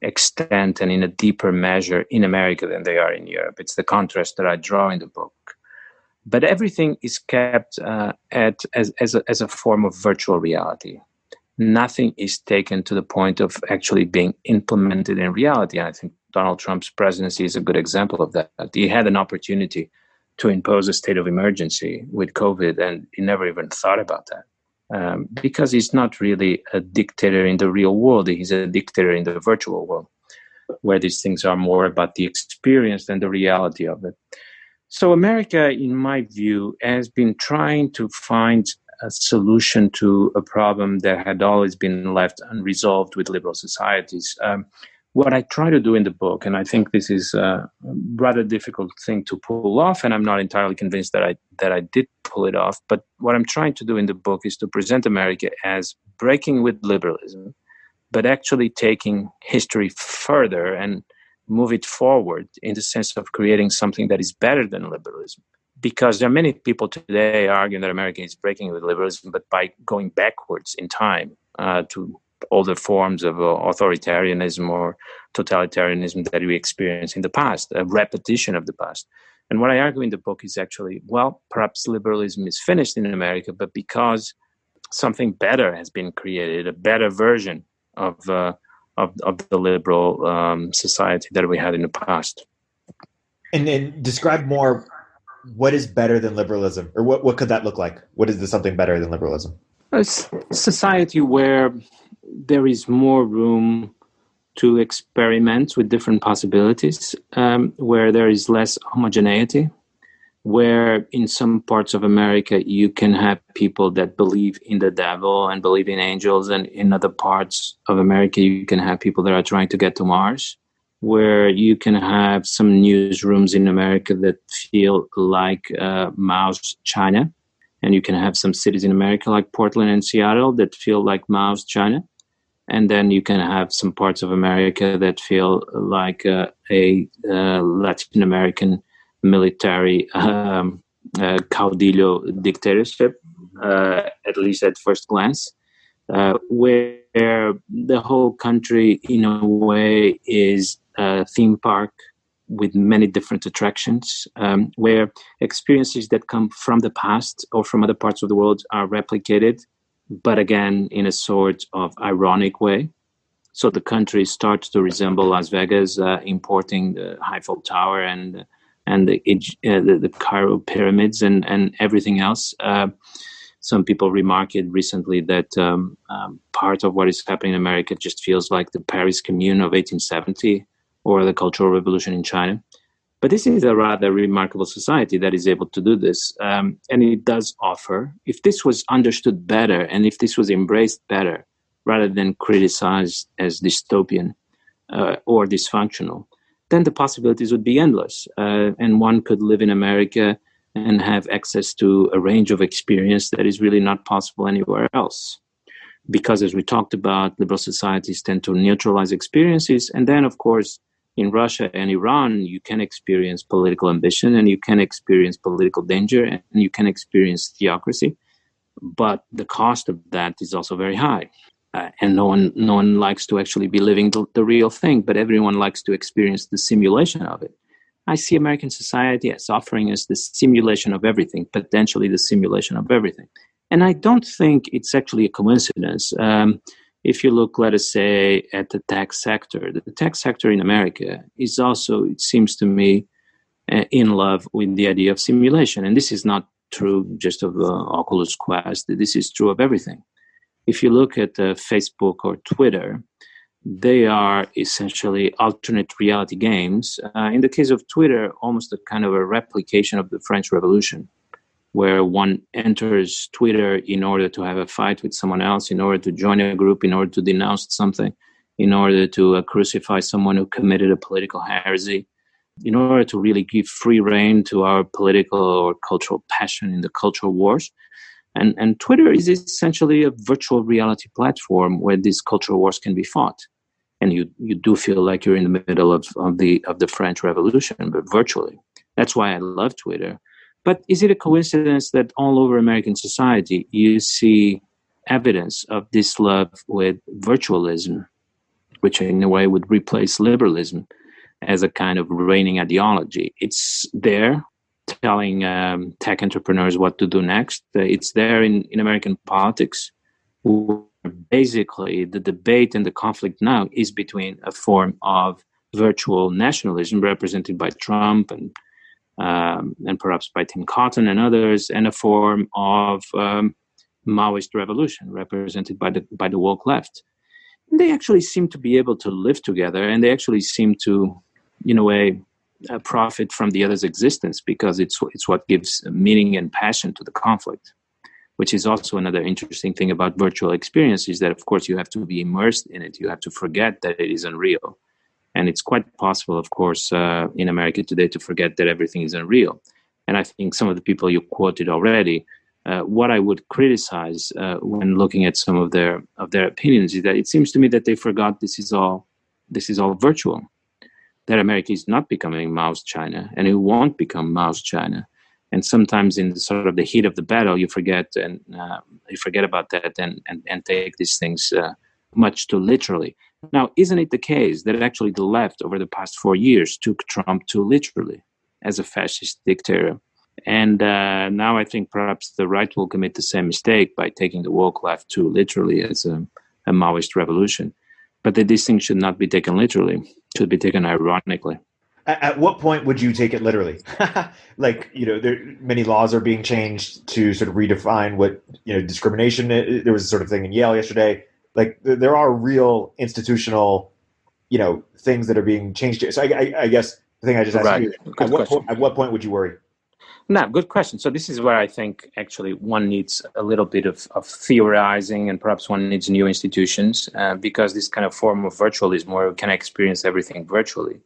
extent and in a deeper measure in America than they are in Europe. It's the contrast that I draw in the book. But everything is kept as a form of virtual reality. Nothing is taken to the point of actually being implemented in reality. And I think Donald Trump's presidency is a good example of that. He had an opportunity to impose a state of emergency with COVID, and he never even thought about that. Because he's not really a dictator in the real world. He's a dictator in the virtual world, where these things are more about the experience than the reality of it. So America, in my view, has been trying to find a solution to a problem that had always been left unresolved with liberal societies, what I try to do in the book, and I think this is a rather difficult thing to pull off, and I'm not entirely convinced that I did pull it off, but what I'm trying to do in the book is to present America as breaking with liberalism, but actually taking history further and move it forward in the sense of creating something that is better than liberalism. Because there are many people today arguing that America is breaking with liberalism, but by going backwards in time to older forms of authoritarianism or totalitarianism that we experienced in the past, a repetition of the past. And what I argue in the book is actually, well, perhaps liberalism is finished in America, but because something better has been created, a better version of the liberal society that we had in the past. And then describe more, what is better than liberalism, or what could that look like? What is something better than liberalism? A society where there is more room to experiment with different possibilities, where there is less homogeneity, where in some parts of America you can have people that believe in the devil and believe in angels, and in other parts of America you can have people that are trying to get to Mars, where you can have some newsrooms in America that feel like Mao's China, and you can have some cities in America like Portland and Seattle that feel like Mao's China. And then you can have some parts of America that feel like a Latin American military caudillo dictatorship, at least at first glance, where the whole country, in a way, is a theme park with many different attractions, where experiences that come from the past or from other parts of the world are replicated, but again, in a sort of ironic way. So the country starts to resemble Las Vegas, importing the Eiffel Tower and the Cairo pyramids and everything else. Some people remarked recently that part of what is happening in America just feels like the Paris Commune of 1870 or the Cultural Revolution in China. But this is a rather remarkable society that is able to do this. And it does offer, if this was understood better and if this was embraced better, rather than criticized as dystopian or dysfunctional, then the possibilities would be endless. And one could live in America and have access to a range of experience that is really not possible anywhere else. Because as we talked about, liberal societies tend to neutralize experiences. And then, of course, in Russia and Iran, you can experience political ambition and you can experience political danger and you can experience theocracy. But the cost of that is also very high. And no one likes to actually be living the real thing, but everyone likes to experience the simulation of it. I see American society as offering us the simulation of everything, potentially the simulation of everything. And I don't think it's actually a coincidence. If you look, let us say, at the tech sector, the tech sector in America is also, it seems to me, in love with the idea of simulation. And this is not true just of Oculus Quest. This is true of everything. If you look at Facebook or Twitter, they are essentially alternate reality games. In the case of Twitter, almost a kind of a replication of the French Revolution, where one enters Twitter in order to have a fight with someone else, in order to join a group, in order to denounce something, in order to crucify someone who committed a political heresy, in order to really give free rein to our political or cultural passion in the cultural wars. And Twitter is essentially a virtual reality platform where these cultural wars can be fought. And you do feel like you're in the middle of the French Revolution, but virtually. That's why I love Twitter. But is it a coincidence that all over American society you see evidence of this love with virtualism, which in a way would replace liberalism as a kind of reigning ideology? It's there telling tech entrepreneurs what to do next. It's there in American politics. Basically, the debate and the conflict now is between a form of virtual nationalism represented by Trump and perhaps by Tim Cotton and others, and a form of Maoist revolution represented by the woke left. And they actually seem to be able to live together, and they actually seem to, in a way, profit from the other's existence, because it's what gives meaning and passion to the conflict, which is also another interesting thing about virtual experience, is that, of course, you have to be immersed in it. You have to forget that it is unreal. And it's quite possible, of course, in America today to forget that everything is unreal. And I think some of the people you quoted already, what I would criticize when looking at some of their opinions is that it seems to me that they forgot this is all virtual. That America is not becoming Mao's China, and it won't become Mao's China. And sometimes in the sort of the heat of the battle, you forget about that and take these things much too literally. Now, isn't it the case that actually the left over the past 4 years took Trump too literally as a fascist dictator? And now I think perhaps the right will commit the same mistake by taking the woke left too literally as a Maoist revolution. But that these things should not be taken literally, should be taken ironically. At what point would you take it literally? Like, many laws are being changed to sort of redefine what, discrimination. There was a sort of thing in Yale yesterday. Like, there are real institutional, things that are being changed here. So I guess the thing I just asked you, at what point would you worry? No, good question. So this is where I think actually one needs a little bit of theorizing, and perhaps one needs new institutions because this kind of form of virtualism where we can experience everything virtually.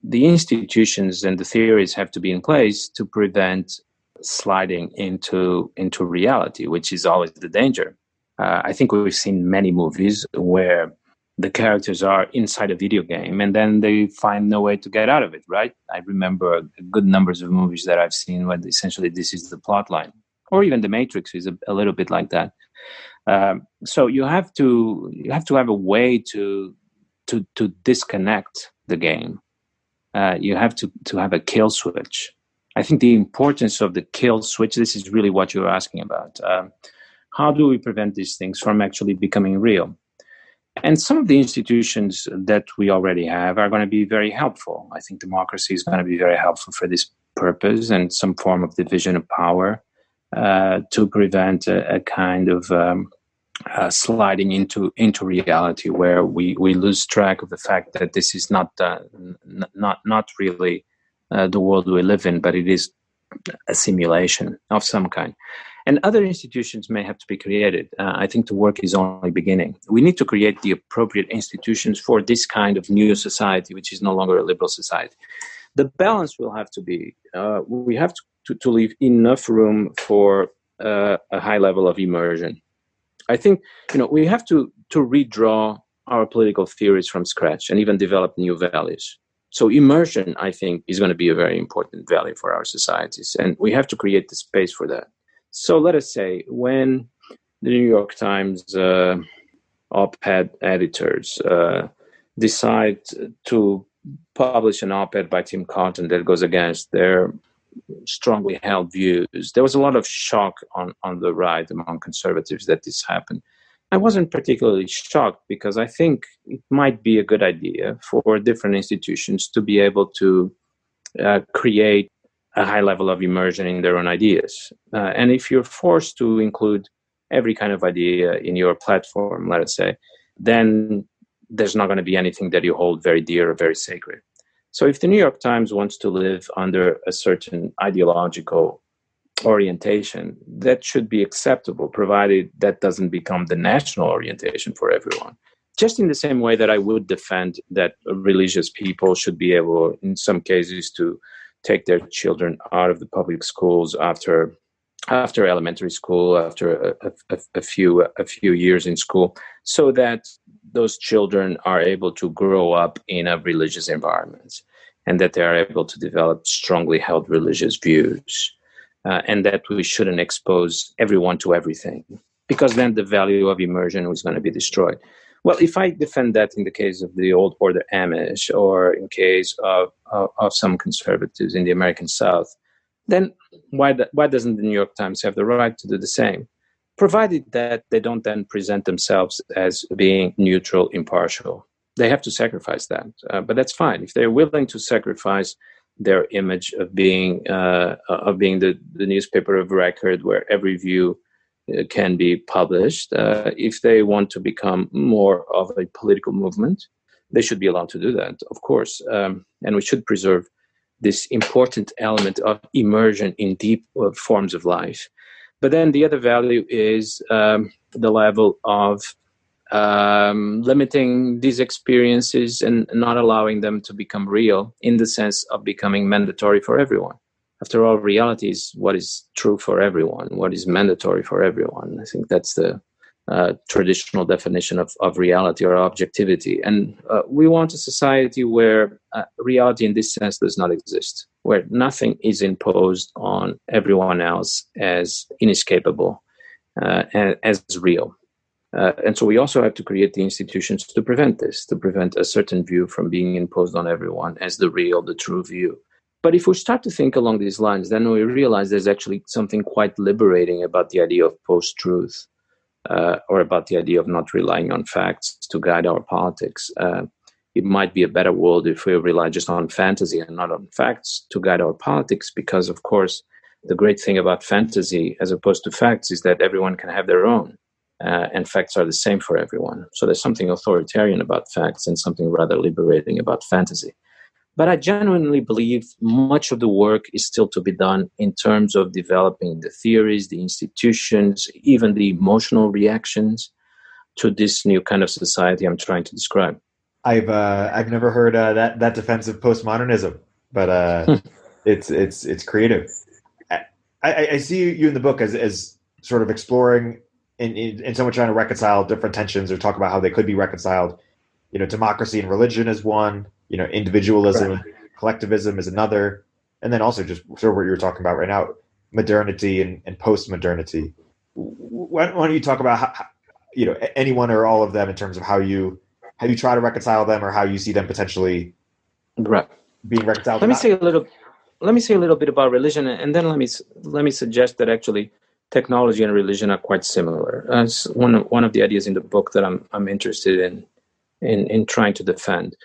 The institutions and the theories have to be in place to prevent sliding into reality, which is always the danger. I think we've seen many movies where the characters are inside a video game and then they find no way to get out of it, right? I remember good numbers of movies that I've seen where essentially this is the plot line. Or even The Matrix is a little bit like that. So you have to have a way to disconnect the game. You have to have a kill switch. I think the importance of the kill switch, this is really what you're asking about. How do we prevent these things from actually becoming real? And some of the institutions that we already have are going to be very helpful. I think democracy is going to be very helpful for this purpose, and some form of division of power to prevent a kind of sliding into reality where we lose track of the fact that this is not really the world we live in, but it is a simulation of some kind. And other institutions may have to be created. I think the work is only beginning. We need to create the appropriate institutions for this kind of new society, which is no longer a liberal society. The balance will have to be, we have to leave enough room for a high level of immersion. I think, we have to redraw our political theories from scratch and even develop new values. So immersion, I think, is going to be a very important value for our societies. And we have to create the space for that. So let us say when the New York Times op-ed editors decide to publish an op-ed by Tim Cotton that goes against their strongly held views, there was a lot of shock on the right among conservatives that this happened. I wasn't particularly shocked because I think it might be a good idea for different institutions to be able to create a high level of immersion in their own ideas. And if you're forced to include every kind of idea in your platform, let us say, then there's not going to be anything that you hold very dear or very sacred. So if the New York Times wants to live under a certain ideological orientation, that should be acceptable, provided that doesn't become the national orientation for everyone. Just in the same way that I would defend that religious people should be able, in some cases, to take their children out of the public schools after elementary school, after a few years in school, so that those children are able to grow up in a religious environment and that they are able to develop strongly held religious views, and that we shouldn't expose everyone to everything, because then the value of immersion is going to be destroyed. Well, if I defend that in the case of the old order Amish, or in case of some conservatives in the American South, then why doesn't the New York Times have the right to do the same? Provided that they don't then present themselves as being neutral, impartial. They have to sacrifice that, but that's fine. If they're willing to sacrifice their image of being the newspaper of record where every view can be published, if they want to become more of a political movement, they should be allowed to do that, of course. And we should preserve this important element of immersion in deep forms of life. But then the other value is the level of limiting these experiences and not allowing them to become real in the sense of becoming mandatory for everyone. After all, reality is what is true for everyone, what is mandatory for everyone. I think that's the traditional definition of reality or objectivity. And we want a society where reality in this sense does not exist, where nothing is imposed on everyone else as inescapable, as real. And so we also have to create the institutions to prevent this, to prevent a certain view from being imposed on everyone as the real, the true view. But if we start to think along these lines, then we realize there's actually something quite liberating about the idea of post-truth, or about the idea of not relying on facts to guide our politics. It might be a better world if we rely just on fantasy and not on facts to guide our politics, because, of course, the great thing about fantasy as opposed to facts is that everyone can have their own. And facts are the same for everyone. So there's something authoritarian about facts and something rather liberating about fantasy. But I genuinely believe much of the work is still to be done in terms of developing the theories, the institutions, even the emotional reactions to this new kind of society I'm trying to describe. I've never heard that defense of postmodernism, but it's creative. I see you in the book as sort of exploring in someone trying to reconcile different tensions or talk about how they could be reconciled. Democracy and religion is one. Individualism, right. Collectivism is another, and then also just sort of what you were talking about right now, modernity and post-modernity. Why don't you talk about how, anyone or all of them in terms of how you try to reconcile them or how you see them potentially being reconciled? Let me say a little bit about religion, and then let me suggest that actually technology and religion are quite similar. It's one of the ideas in the book that I'm interested in trying to defend.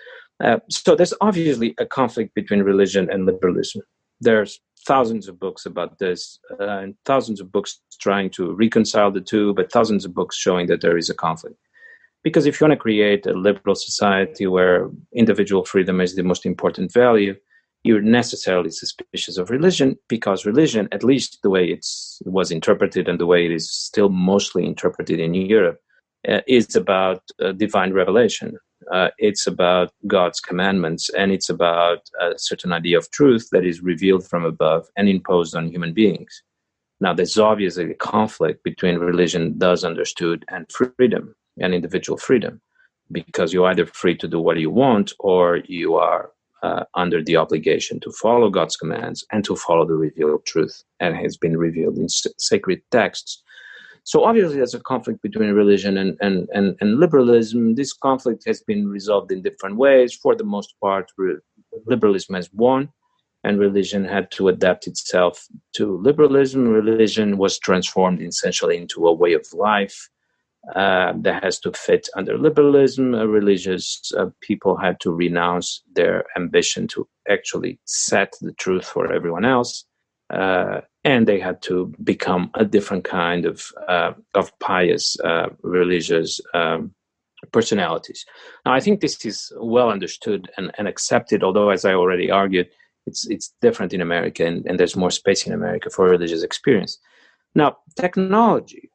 So there's obviously a conflict between religion and liberalism. There's thousands of books about this, and thousands of books trying to reconcile the two, but thousands of books showing that there is a conflict. Because if you want to create a liberal society where individual freedom is the most important value, you're necessarily suspicious of religion, because religion, at least the way it was interpreted and the way it is still mostly interpreted in Europe, is about divine revelation. It's about God's commandments, and it's about a certain idea of truth that is revealed from above and imposed on human beings. Now, there's obviously a conflict between religion thus understood and freedom and individual freedom, because you're either free to do what you want or you are under the obligation to follow God's commands and to follow the revealed truth and has been revealed in sacred texts. So obviously there's a conflict between religion and liberalism. This conflict has been resolved in different ways. For the most part, liberalism has won, and religion had to adapt itself to liberalism. Religion was transformed essentially into a way of life that has to fit under liberalism. Religious people had to renounce their ambition to actually set the truth for everyone else. And they had to become a different kind of pious religious personalities. Now, I think this is well understood and accepted, although, as I already argued, it's different in America, and there's more space in America for religious experience. Now, technology,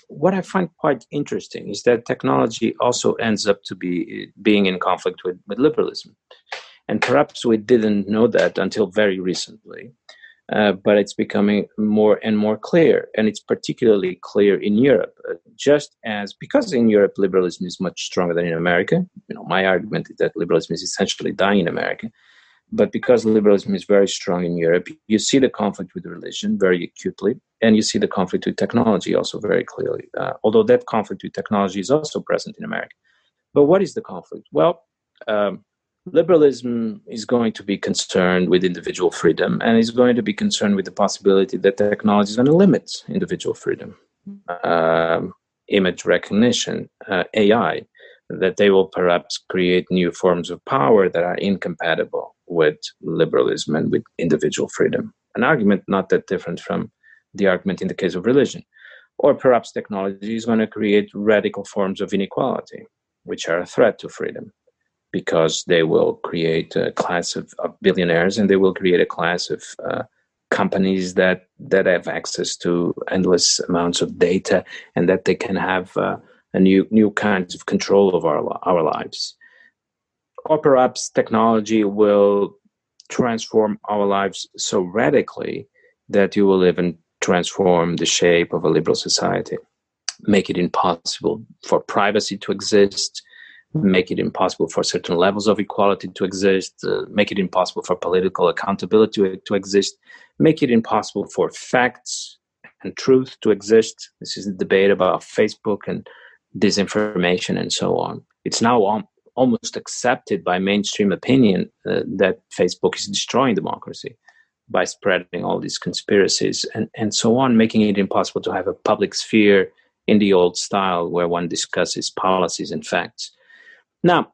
what I find quite interesting is that technology also ends up to being in conflict with liberalism. And perhaps we didn't know that until very recently. But it's becoming more and more clear, and it's particularly clear in Europe. Because in Europe liberalism is much stronger than in America. My argument is that liberalism is essentially dying in America, but because liberalism is very strong in Europe, you see the conflict with religion very acutely, and you see the conflict with technology also very clearly. Although that conflict with technology is also present in America. But what is the conflict? Well, liberalism is going to be concerned with individual freedom, and is going to be concerned with the possibility that technology is going to limit individual freedom. Image recognition, AI, that they will perhaps create new forms of power that are incompatible with liberalism and with individual freedom. An argument not that different from the argument in the case of religion. Or perhaps technology is going to create radical forms of inequality, which are a threat to freedom, because they will create a class of billionaires, and they will create a class of companies that have access to endless amounts of data, and that they can have and new kinds of control of our lives. Or perhaps technology will transform our lives so radically that it will even transform the shape of a liberal society, make it impossible for privacy to exist, make it impossible for certain levels of equality to exist, make it impossible for political accountability to exist, make it impossible for facts and truth to exist. This is a debate about Facebook and disinformation and so on. It's now almost accepted by mainstream opinion that Facebook is destroying democracy by spreading all these conspiracies and so on, making it impossible to have a public sphere in the old style where one discusses policies and facts. Now,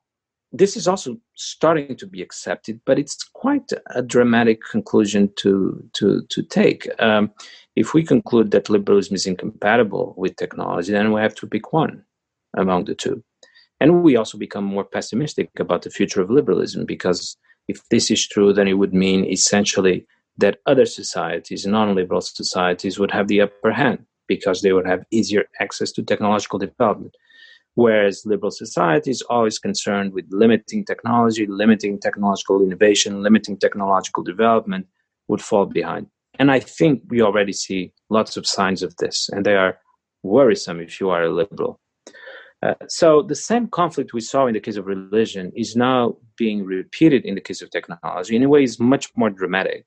this is also starting to be accepted, but it's quite a dramatic conclusion to take. If we conclude that liberalism is incompatible with technology, then we have to pick one among the two. And we also become more pessimistic about the future of liberalism, because if this is true, then it would mean essentially that other societies, non-liberal societies, would have the upper hand because they would have easier access to technological development. Whereas liberal society is always concerned with limiting technology, limiting technological innovation, limiting technological development, would fall behind. And I think we already see lots of signs of this, and they are worrisome if you are a liberal. So the same conflict we saw in the case of religion is now being repeated in the case of technology. In a way, it's much more dramatic,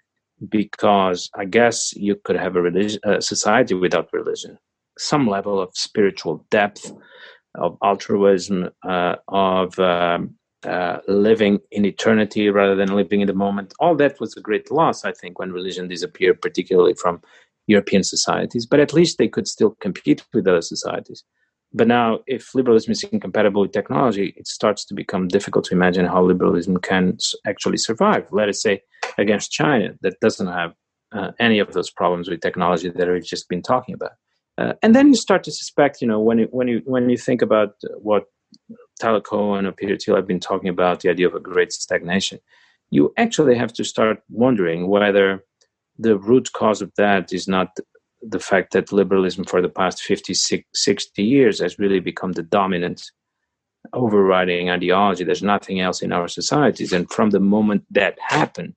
because I guess you could have a society without religion, some level of spiritual depth, of altruism, of living in eternity rather than living in the moment. All that was a great loss, I think, when religion disappeared, particularly from European societies. But at least they could still compete with other societies. But now, if liberalism is incompatible with technology, it starts to become difficult to imagine how liberalism can actually survive. Let us say against China, that doesn't have any of those problems with technology that we've just been talking about. And then you start to suspect, when you think about what Tyler Cohen or Peter Thiel have been talking about, the idea of a great stagnation, you actually have to start wondering whether the root cause of that is not the fact that liberalism for the past 50, 60 years has really become the dominant overriding ideology. There's nothing else in our societies. And from the moment that happened,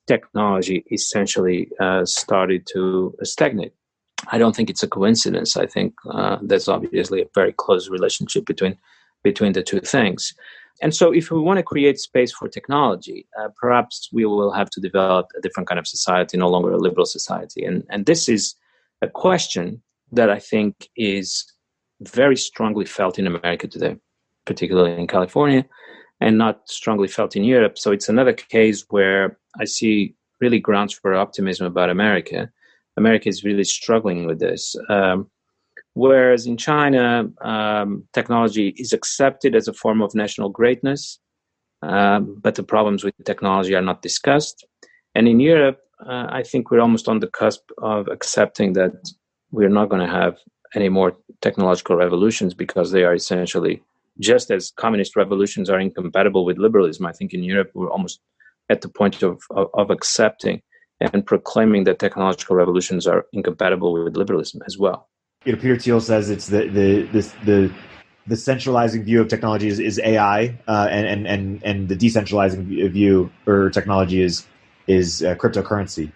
technology essentially started to stagnate. I don't think it's a coincidence. I think there's obviously a very close relationship between the two things. And so if we want to create space for technology, perhaps we will have to develop a different kind of society, no longer a liberal society. And this is a question that I think is very strongly felt in America today, particularly in California, and not strongly felt in Europe. So it's another case where I see really grounds for optimism about America. America is really struggling with this. Whereas in China, technology is accepted as a form of national greatness, but the problems with technology are not discussed. And in Europe, I think we're almost on the cusp of accepting that we're not going to have any more technological revolutions, because they are essentially, just as communist revolutions are incompatible with liberalism, I think in Europe we're almost at the point of accepting and proclaiming that technological revolutions are incompatible with liberalism as well. Peter Thiel says it's the centralizing view of technology is AI, and the decentralizing view or technology is cryptocurrency,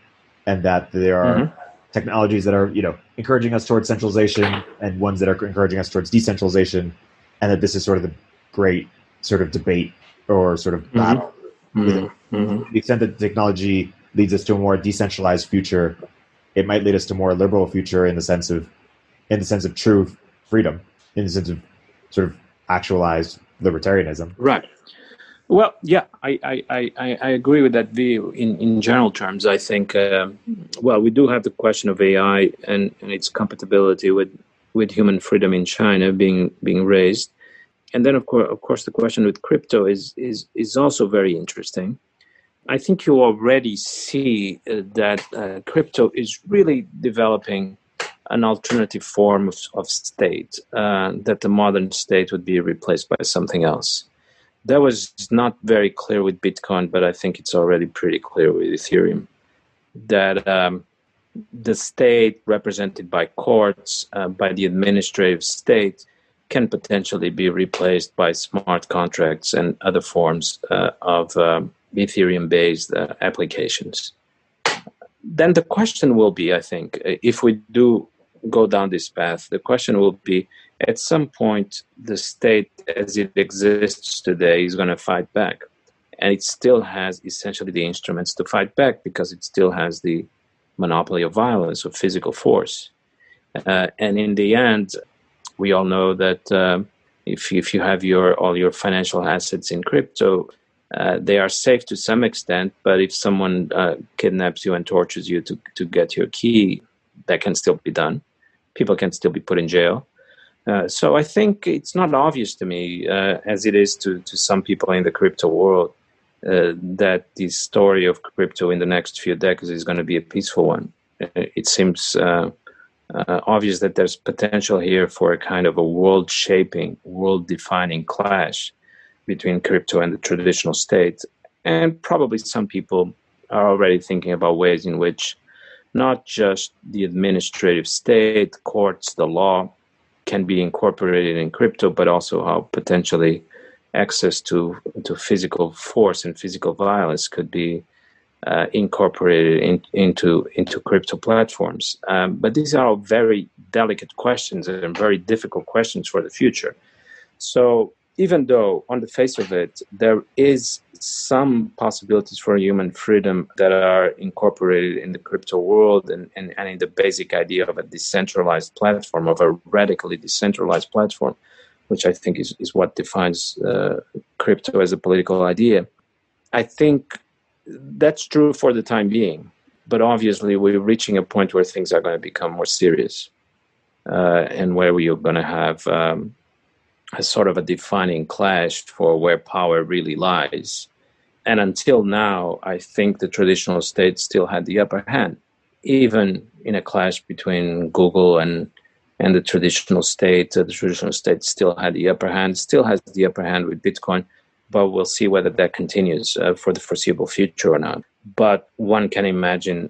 and that there are technologies that are encouraging us towards centralization and ones that are encouraging us towards decentralization, and that this is sort of the great sort of debate or sort of battle. To the extent that technology leads us to a more decentralized future, it might lead us to a more liberal future in the sense of true freedom, in the sense of sort of actualized libertarianism. Right. Well, yeah, I agree with that view in general terms. I think, we do have the question of AI and its compatibility with human freedom in China being raised. And then, of course, the question with crypto is also very interesting. I think you already see that crypto is really developing an alternative form of state, that the modern state would be replaced by something else. That was not very clear with Bitcoin, but I think it's already pretty clear with Ethereum, that the state represented by courts, by the administrative state, can potentially be replaced by smart contracts and other forms of Ethereum-based applications. Then the question will be, I think, if we do go down this path, the question will be, at some point, the state as it exists today is going to fight back. And it still has essentially the instruments to fight back because it still has the monopoly of violence, of physical force. And in the end, we all know that if you have all your financial assets in crypto, they are safe to some extent, but if someone kidnaps you and tortures you to get your key, that can still be done. People can still be put in jail. So I think it's not obvious to me, as it is to some people in the crypto world, that the story of crypto in the next few decades is going to be a peaceful one. It seems obvious that there's potential here for a kind of a world-shaping, world-defining clash between crypto and the traditional state. And probably some people are already thinking about ways in which not just the administrative state, courts, the law can be incorporated in crypto, but also how potentially access to physical force and physical violence could be incorporated into crypto platforms. But these are all very delicate questions and very difficult questions for the future. So even though on the face of it, there is some possibilities for human freedom that are incorporated in the crypto world and in the basic idea of a decentralized platform, of a radically decentralized platform, which I think is what defines crypto as a political idea. I think that's true for the time being, but obviously we're reaching a point where things are going to become more serious and where we are going to have a sort of a defining clash for where power really lies. And until now, I think the traditional state still had the upper hand, even in a clash between Google and the traditional state. The traditional state still had the upper hand, still has the upper hand with Bitcoin, but we'll see whether that continues for the foreseeable future or not. But one can imagine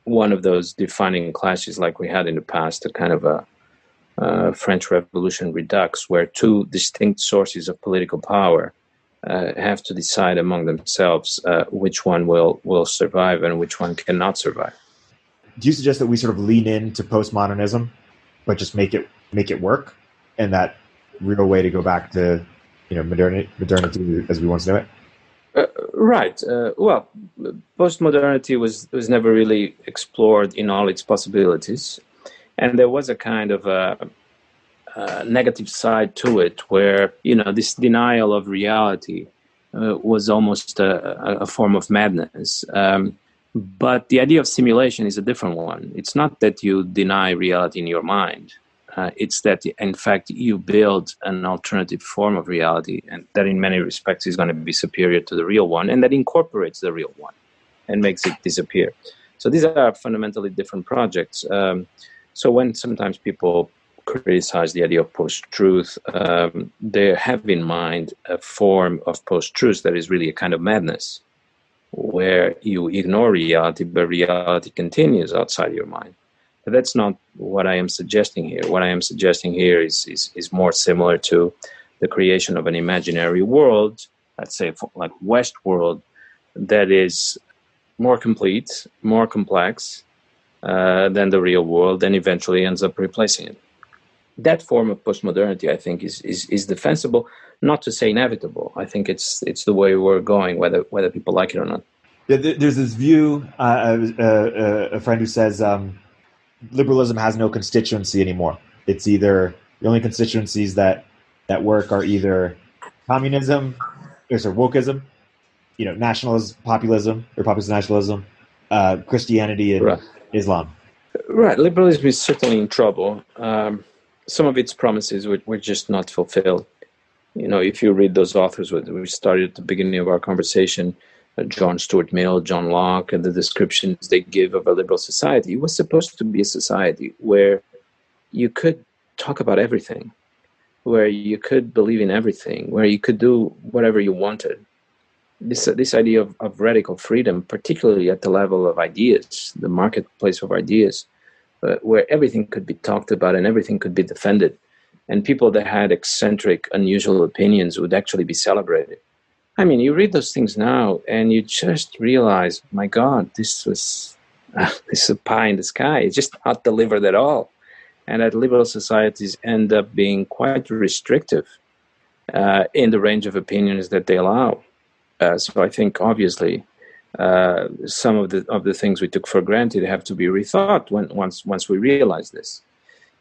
one of those defining clashes like we had in the past, a kind of a French Revolution redux, where two distinct sources of political power have to decide among themselves which one will survive and which one cannot survive. Do you suggest that we sort of lean into postmodernism, but just make it work, and that real way to go back to modernity as we once knew it? Right. Well, postmodernity was never really explored in all its possibilities. And there was a kind of a negative side to it where, this denial of reality was almost a form of madness. But the idea of simulation is a different one. It's not that you deny reality in your mind. It's that, in fact, you build an alternative form of reality, and that in many respects is going to be superior to the real one, and that incorporates the real one and makes it disappear. So these are fundamentally different projects. So when sometimes people criticize the idea of post-truth, they have in mind a form of post-truth that is really a kind of madness, where you ignore reality, but reality continues outside your mind. But that's not what I am suggesting here. What I am suggesting here is more similar to the creation of an imaginary world, let's say like Westworld, that is more complete, more complex, than the real world, and eventually ends up replacing it. That form of postmodernity, I think, is defensible, not to say inevitable. I think it's the way we're going, whether people like it or not. There's this view, a friend who says liberalism has no constituency anymore. It's either the only constituencies that work are either communism, or wokeism, nationalism, populism, or populist nationalism, Christianity, and Islam. Right. Liberalism is certainly in trouble. Some of its promises were just not fulfilled. If you read those authors, we started at the beginning of our conversation, John Stuart Mill, John Locke, and the descriptions they give of a liberal society, it was supposed to be a society where you could talk about everything, where you could believe in everything, where you could do whatever you wanted. This idea of radical freedom, particularly at the level of ideas, the marketplace of ideas, where everything could be talked about and everything could be defended, and people that had eccentric, unusual opinions would actually be celebrated. I mean, you read those things now, and you just realize, my God, this is a pie in the sky. It's just not delivered at all, and that liberal societies end up being quite restrictive in the range of opinions that they allow. So I think, obviously, some of the things we took for granted have to be rethought once we realize this.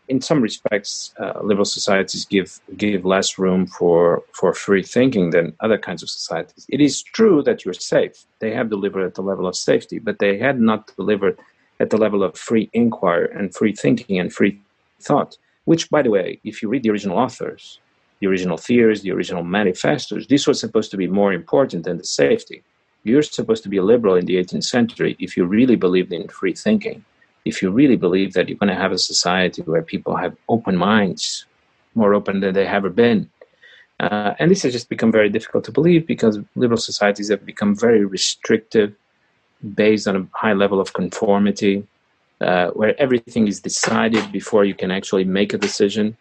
In some respects, liberal societies give less room for free thinking than other kinds of societies. It is true that you're safe. They have delivered at the level of safety, but they had not delivered at the level of free inquiry and free thinking and free thought, which, by the way, if you read the original authors, the original theories, the original manifestos, this was supposed to be more important than the safety. You're supposed to be a liberal in the 18th century if you really believed in free thinking, if you really believe that you're going to have a society where people have open minds, more open than they ever been. And this has just become very difficult to believe because liberal societies have become very restrictive, based on a high level of conformity, where everything is decided before you can actually make a decision,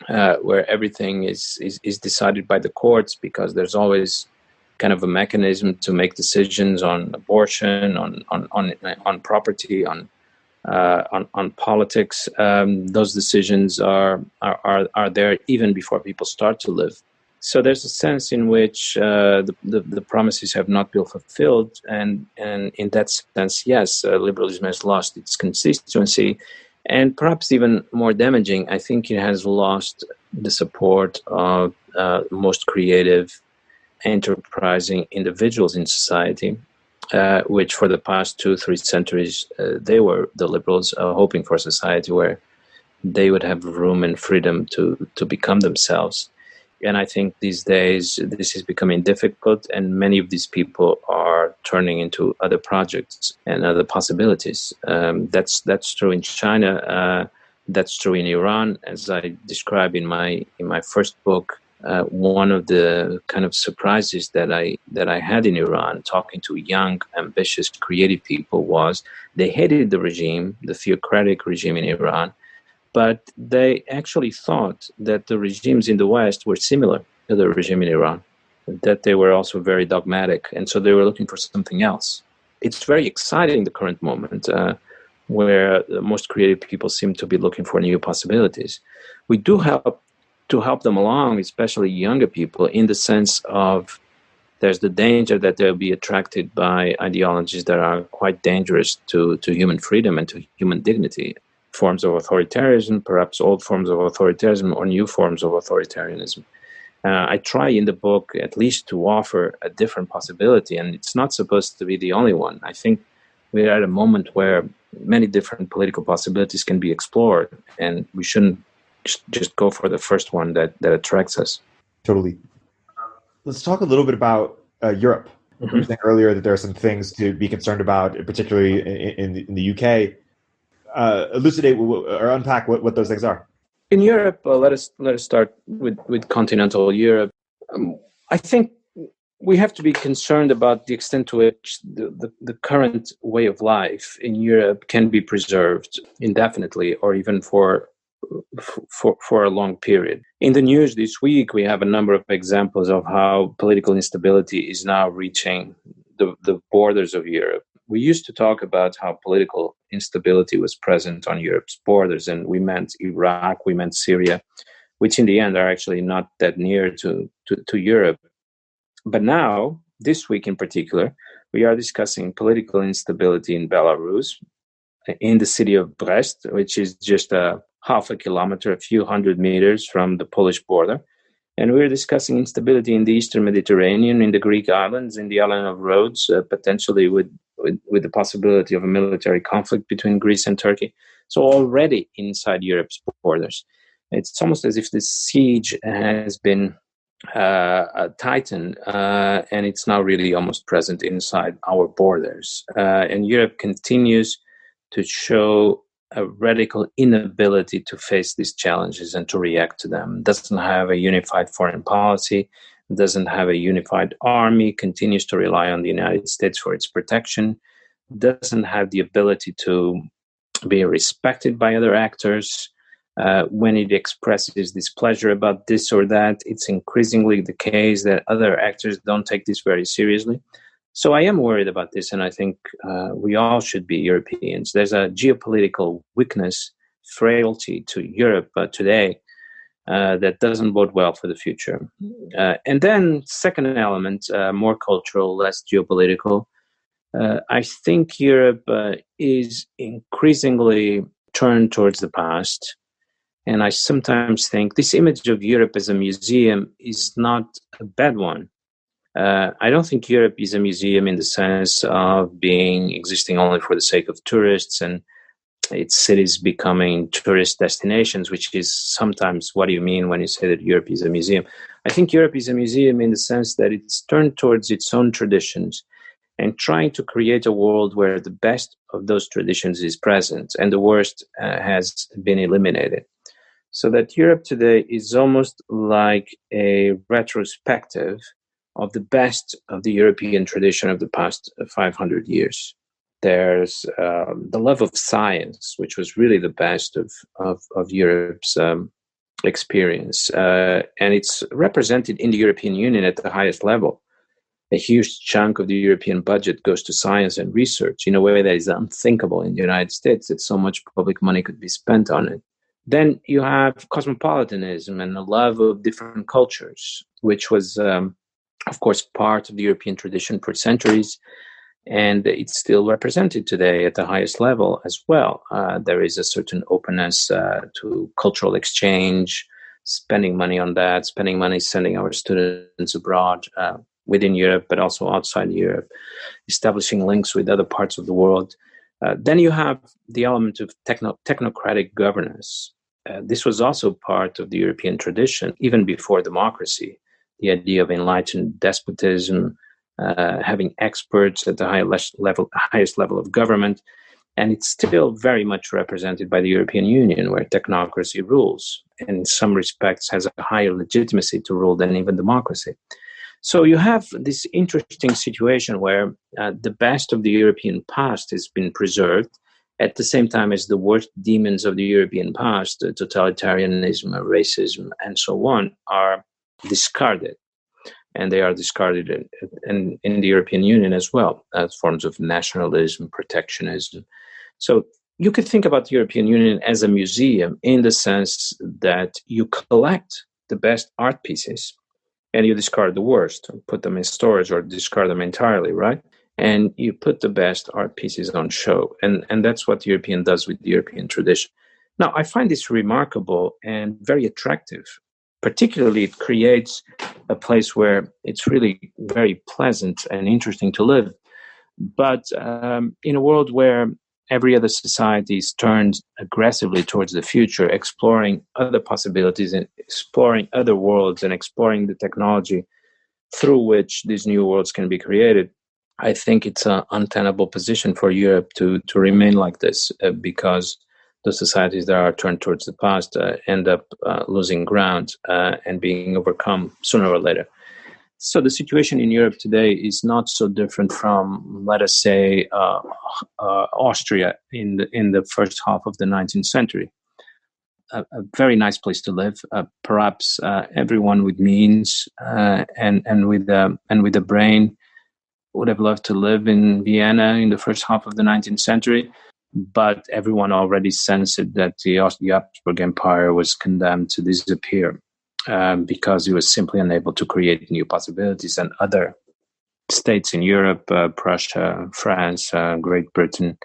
where everything is decided by the courts because there's always kind of a mechanism to make decisions on abortion, on property, on politics. Those decisions are there even before people start to live. So there's a sense in which the promises have not been fulfilled, and in that sense, yes, liberalism has lost its consistency, and perhaps even more damaging, I think it has lost the support of most creative, enterprising individuals in society, which for the past 2-3 centuries, they were the liberals, hoping for a society where they would have room and freedom to become themselves. And I think these days this is becoming difficult, and many of these people are turning into other projects and other possibilities. That's true in China. That's true in Iran, as I describe in my first book. One of the kind of surprises that I had in Iran, talking to young, ambitious, creative people, was they hated the regime, the theocratic regime in Iran, but they actually thought that the regimes in the West were similar to the regime in Iran, that they were also very dogmatic, and so they were looking for something else. It's very exciting, the current moment, where the most creative people seem to be looking for new possibilities. We do help to help them along, especially younger people, in the sense of there's the danger that they'll be attracted by ideologies that are quite dangerous to human freedom and to human dignity. Forms of authoritarianism, perhaps old forms of authoritarianism or new forms of authoritarianism. I try in the book at least to offer a different possibility, and it's not supposed to be the only one. I think we're at a moment where many different political possibilities can be explored, and we shouldn't just go for the first one that attracts us. Totally. Let's talk a little bit about Europe. Mm-hmm. You were saying earlier that there are some things to be concerned about, particularly in the UK. Elucidate or unpack what those things are. In Europe, let us start with continental Europe. I think we have to be concerned about the extent to which the current way of life in Europe can be preserved indefinitely or even for a long period. In the news this week, we have a number of examples of how political instability is now reaching the borders of Europe. We used to talk about how political instability was present on Europe's borders, and we meant Iraq, we meant Syria, which in the end are actually not that near to Europe. But now, this week in particular, we are discussing political instability in Belarus, in the city of Brest, which is just a half a kilometer, a few hundred meters from the Polish border. And we're discussing instability in the Eastern Mediterranean, in the Greek islands, in the island of Rhodes, potentially with the possibility of a military conflict between Greece and Turkey. So already inside Europe's borders, it's almost as if the siege has been tightened, and it's now really almost present inside our borders. And Europe continues to show a radical inability to face these challenges and to react to them. Doesn't have a unified foreign policy, doesn't have a unified army, continues to rely on the United States for its protection, doesn't have the ability to be respected by other actors, when it expresses displeasure about this or that, it's increasingly the case that other actors don't take this very seriously. So I am worried about this, and I think we all should be Europeans. There's a geopolitical weakness, frailty to Europe today that doesn't bode well for the future. And then second element, more cultural, less geopolitical. I think Europe is increasingly turned towards the past. And I sometimes think this image of Europe as a museum is not a bad one. I don't think Europe is a museum in the sense of existing only for the sake of tourists and its cities becoming tourist destinations, which is sometimes what you mean when you say that Europe is a museum. I think Europe is a museum in the sense that it's turned towards its own traditions and trying to create a world where the best of those traditions is present and the worst has been eliminated. So that Europe today is almost like a retrospective of the best of the European tradition of the past 500 years. There's the love of science, which was really the best of Europe's experience. And it's represented in the European Union at the highest level. A huge chunk of the European budget goes to science and research in a way that is unthinkable in the United States, that so much public money could be spent on it. Then you have cosmopolitanism and a love of different cultures, which was, of course, part of the European tradition for centuries. And it's still represented today at the highest level as well. There is a certain openness to cultural exchange, spending money on that, spending money sending our students abroad within Europe, but also outside Europe, establishing links with other parts of the world. Then you have the element of technocratic governance. This was also part of the European tradition, even before democracy. The idea of enlightened despotism, having experts at the highest level of government. And it's still very much represented by the European Union, where technocracy rules, and in some respects has a higher legitimacy to rule than even democracy. So you have this interesting situation where the best of the European past has been preserved, at the same time as the worst demons of the European past, totalitarianism, racism, and so on, are discarded. And they are discarded in the European Union as well, as forms of nationalism, protectionism. So you could think about the European Union as a museum in the sense that you collect the best art pieces and you discard the worst, put them in storage or discard them entirely, right? And you put the best art pieces on show. And that's what the European does with the European tradition. Now, I find this remarkable and very attractive. Particularly, it creates a place where it's really very pleasant and interesting to live. But in a world where every other society is turned aggressively towards the future, exploring other possibilities and exploring other worlds and exploring the technology through which these new worlds can be created, I think it's an untenable position for Europe to remain like this because the societies that are turned towards the past end up losing ground and being overcome sooner or later. So the situation in Europe today is not so different from, let us say, Austria in the first half of the 19th century. A very nice place to live. Perhaps everyone with means and with a brain would have loved to live in Vienna in the first half of the 19th century. But everyone already sensed that the Habsburg Empire was condemned to disappear because it was simply unable to create new possibilities. And other states in Europe, Prussia, France, Great Britain,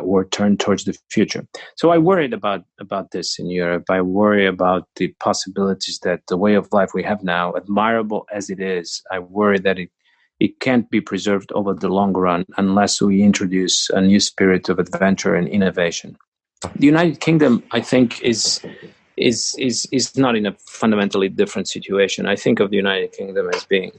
were turned towards the future. So I worried about this in Europe. I worry about the possibilities that the way of life we have now, admirable as it is, I worry that it can't be preserved over the long run unless we introduce a new spirit of adventure and innovation. The United Kingdom, I think, is not in a fundamentally different situation. I think of the United Kingdom as being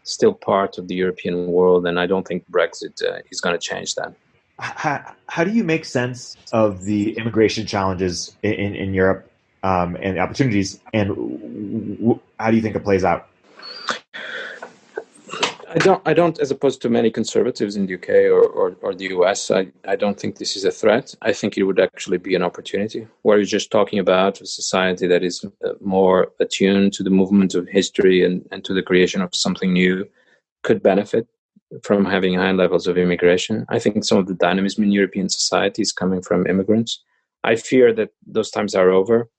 still part of the European world, and I don't think Brexit is going to change that. How do you make sense of the immigration challenges in Europe and the opportunities, and how do you think it plays out? I don't, as opposed to many conservatives in the UK or the US, I don't think this is a threat. I think it would actually be an opportunity where you're just talking about a society that is more attuned to the movement of history and to the creation of something new could benefit from having high levels of immigration. I think some of the dynamism in European society is coming from immigrants. I fear that those times are over.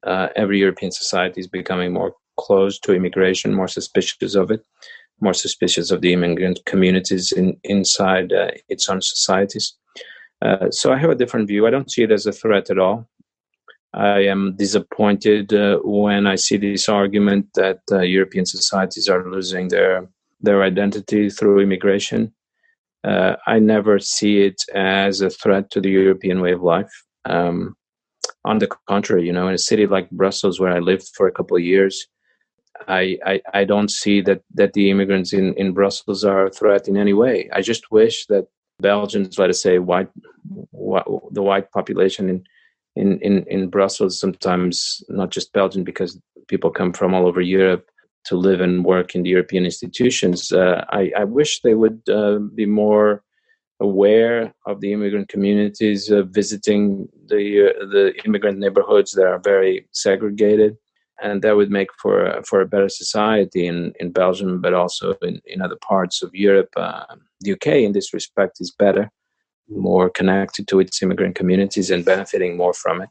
Every European society is becoming more closed to immigration, more suspicious of it, more suspicious of the immigrant communities inside its own societies. So I have a different view. I don't see it as a threat at all. I am disappointed when I see this argument that European societies are losing their identity through immigration. I never see it as a threat to the European way of life. On the contrary, in a city like Brussels, where I lived for a couple of years, I don't see that the immigrants in Brussels are a threat in any way. I just wish that Belgians, let us say, the white population in Brussels, sometimes not just Belgian, because people come from all over Europe to live and work in the European institutions. I wish they would be more aware of the immigrant communities, visiting the immigrant neighborhoods that are very segregated, and that would make for a better society in Belgium, but also in other parts of Europe. The UK, in this respect, is better, more connected to its immigrant communities and benefiting more from it.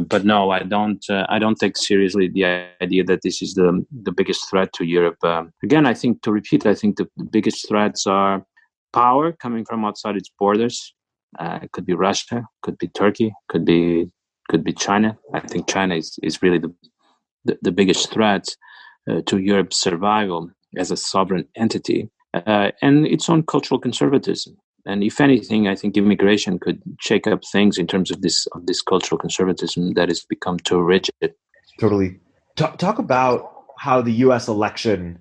But no, I don't take seriously the idea that this is the biggest threat to Europe. Again, I think the biggest threats are power coming from outside its borders. It could be Russia, could be Turkey, could be China. I think China is really the biggest threat to Europe's survival as a sovereign entity, and its own cultural conservatism. And if anything, I think immigration could shake up things in terms of this cultural conservatism that has become too rigid. Totally. Talk about how the U.S. election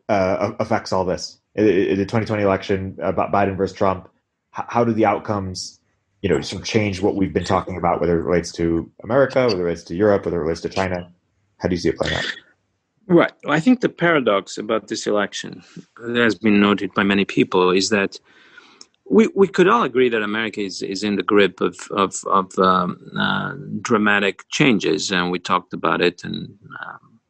affects all this. The 2020 election, about Biden versus Trump. How do the outcomes, sort of change what we've been talking about, whether it relates to America, whether it relates to Europe, whether it relates to China? How do you see it playing out? Right. I think the paradox about this election that has been noted by many people is that we could all agree that America is in the grip of dramatic changes, and we talked about it. And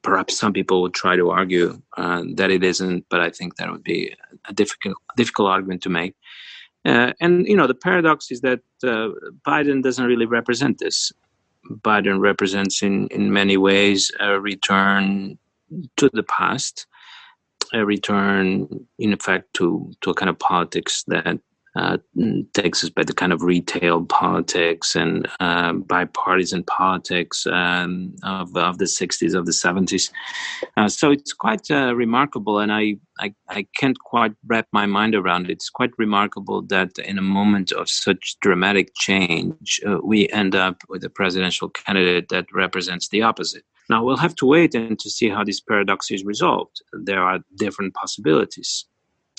perhaps some people would try to argue that it isn't, but I think that would be a difficult argument to make. And the paradox is that Biden doesn't really represent this. Biden represents in many ways a return to the past, a return, in effect, to a kind of politics that takes us by the kind of retail politics and bipartisan politics of the 60s, of the 70s. So it's quite remarkable, and I can't quite wrap my mind around it. It's quite remarkable that in a moment of such dramatic change, we end up with a presidential candidate that represents the opposite. Now, we'll have to wait and to see how this paradox is resolved. There are different possibilities.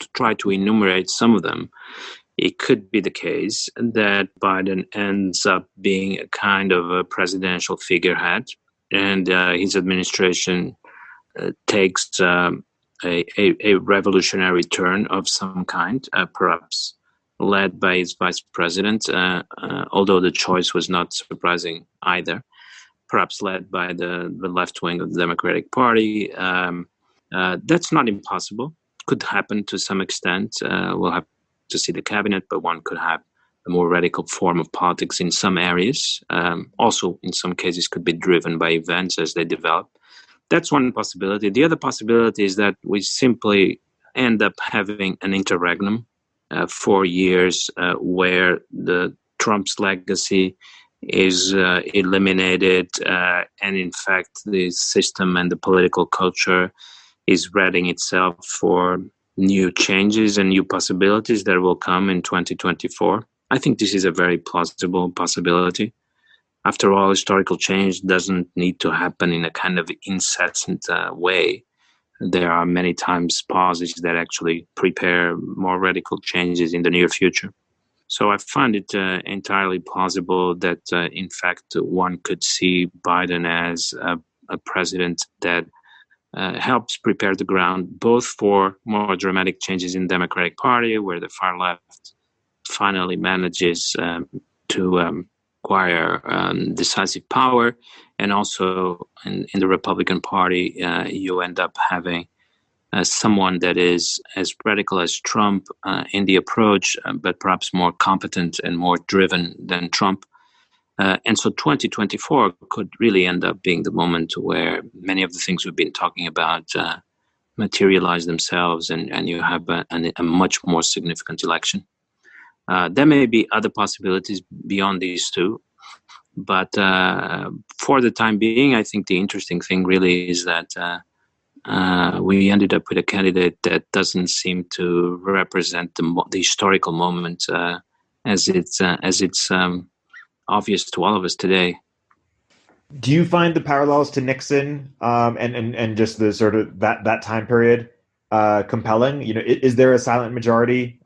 To try to enumerate some of them, it could be the case that Biden ends up being a kind of a presidential figurehead, and his administration takes a revolutionary turn of some kind, perhaps led by his vice president, although the choice was not surprising either, perhaps led by the left wing of the Democratic Party. That's not impossible. Could happen to some extent. We'll have to see the cabinet, but one could have a more radical form of politics in some areas. Also, in some cases, could be driven by events as they develop. That's one possibility. The other possibility is that we simply end up having an interregnum, 4 years where the Trump's legacy is eliminated, and in fact, the system and the political culture is readying itself for new changes and new possibilities that will come in 2024. I think this is a very plausible possibility. After all, historical change doesn't need to happen in a kind of incessant way. There are many times pauses that actually prepare more radical changes in the near future. So I find it entirely plausible that, in fact, one could see Biden as a president that helps prepare the ground both for more dramatic changes in the Democratic Party, where the far left finally manages to acquire decisive power, and also in the Republican Party, you end up having someone that is as radical as Trump in the approach, but perhaps more competent and more driven than Trump. And so 2024 could really end up being the moment where many of the things we've been talking about materialize themselves, and you have a much more significant election. There may be other possibilities beyond these two, but for the time being, I think the interesting thing really is that we ended up with a candidate that doesn't seem to represent the historical moment as it's obvious to all of us today. Do you find the parallels to Nixon and just the sort of that time period compelling? Is there a silent majority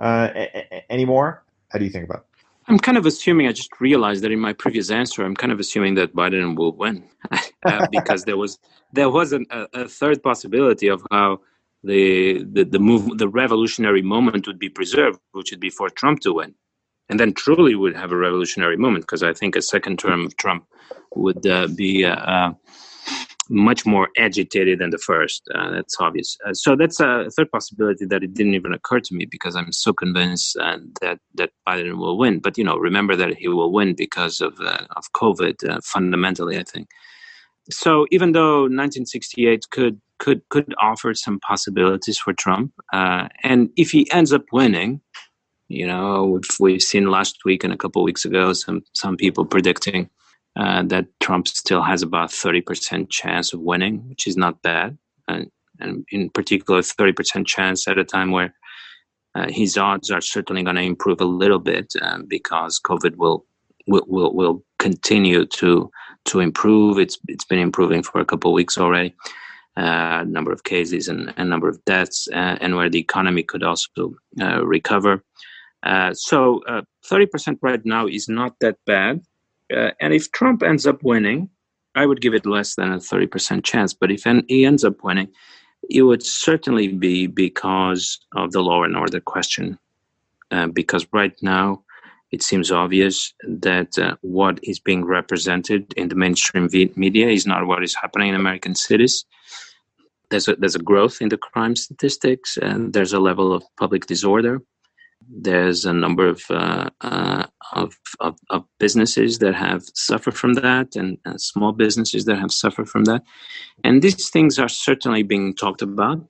anymore? How do you think about it? I'm kind of assuming, I just realized that in my previous answer, I'm kind of assuming that Biden will win because there was a third possibility of how the revolutionary moment would be preserved, which would be for Trump to win. And then truly would have a revolutionary moment, because I think a second term of Trump would be much more agitated than the first. That's obvious. So that's a third possibility that it didn't even occur to me, because I'm so convinced that Biden will win. But remember that he will win because of COVID. Fundamentally, I think. So even though 1968 could offer some possibilities for Trump, and if he ends up winning. We've seen last week and a couple of weeks ago some people predicting that Trump still has about 30% chance of winning, which is not bad, and in particular 30% chance at a time where his odds are certainly going to improve a little bit because COVID will continue to improve. It's been improving for a couple of weeks already. Number of cases and number of deaths, and where the economy could also recover. So 30% right now is not that bad. And if Trump ends up winning, I would give it less than a 30% chance. But if he ends up winning, it would certainly be because of the law and order question. Because right now, it seems obvious that what is being represented in the mainstream media is not what is happening in American cities. There's a growth in the crime statistics, and there's a level of public disorder. There's a number of businesses that have suffered from that, and small businesses that have suffered from that. And these things are certainly being talked about